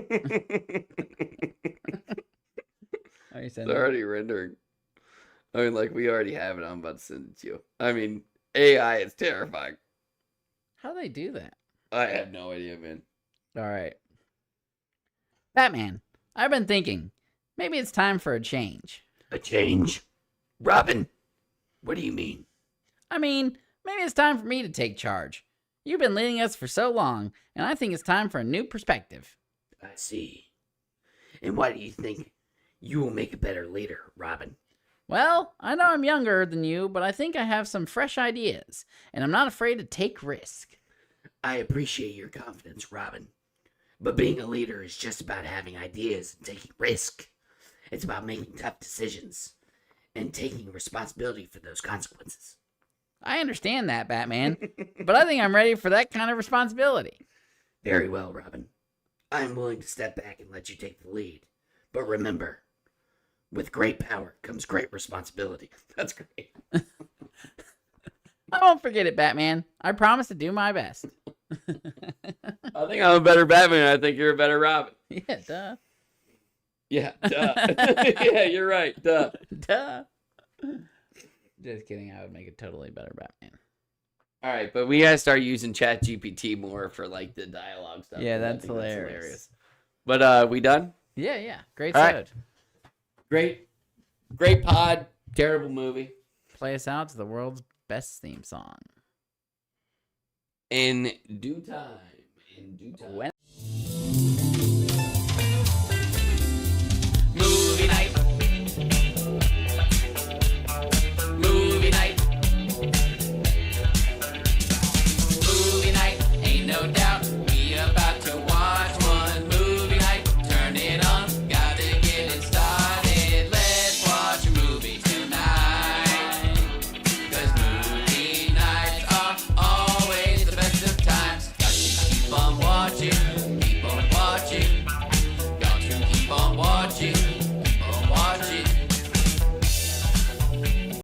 Are you sending It's already rendering. I mean, like, we already have it. I'm about to send it to you. I mean, AI is terrifying. How do they do that? I have no idea, man. All right. Batman, I've been thinking. Maybe it's time for a change. A change? Robin, what do you mean? I mean, maybe it's time for me to take charge. You've been leading us for so long, and I think it's time for a new perspective. I see. And why do you think you will make a better leader, Robin? Well, I know I'm younger than you, but I think I have some fresh ideas, and I'm not afraid to take risk. I appreciate your confidence, Robin. But being a leader is just about having ideas and taking risk. It's about making tough decisions and taking responsibility for those consequences. I understand that, Batman, but I think I'm ready for that kind of responsibility. Very well, Robin. I'm willing to step back and let you take the lead. But remember, with great power comes great responsibility. That's great. I won't forget it, Batman. I promise to do my best. I think I'm a better Batman. I think you're a better Robin. Yeah, duh. Yeah, duh. Yeah, you're right. Duh. Duh. Just kidding. I would make a totally better Batman. All right, but we gotta start using ChatGPT more for like the dialogue stuff. Yeah, I that's think hilarious. But we done? Yeah. Great All episode. right. Great pod. Terrible movie. Play us out to the world's best theme song. In due time. In due time. When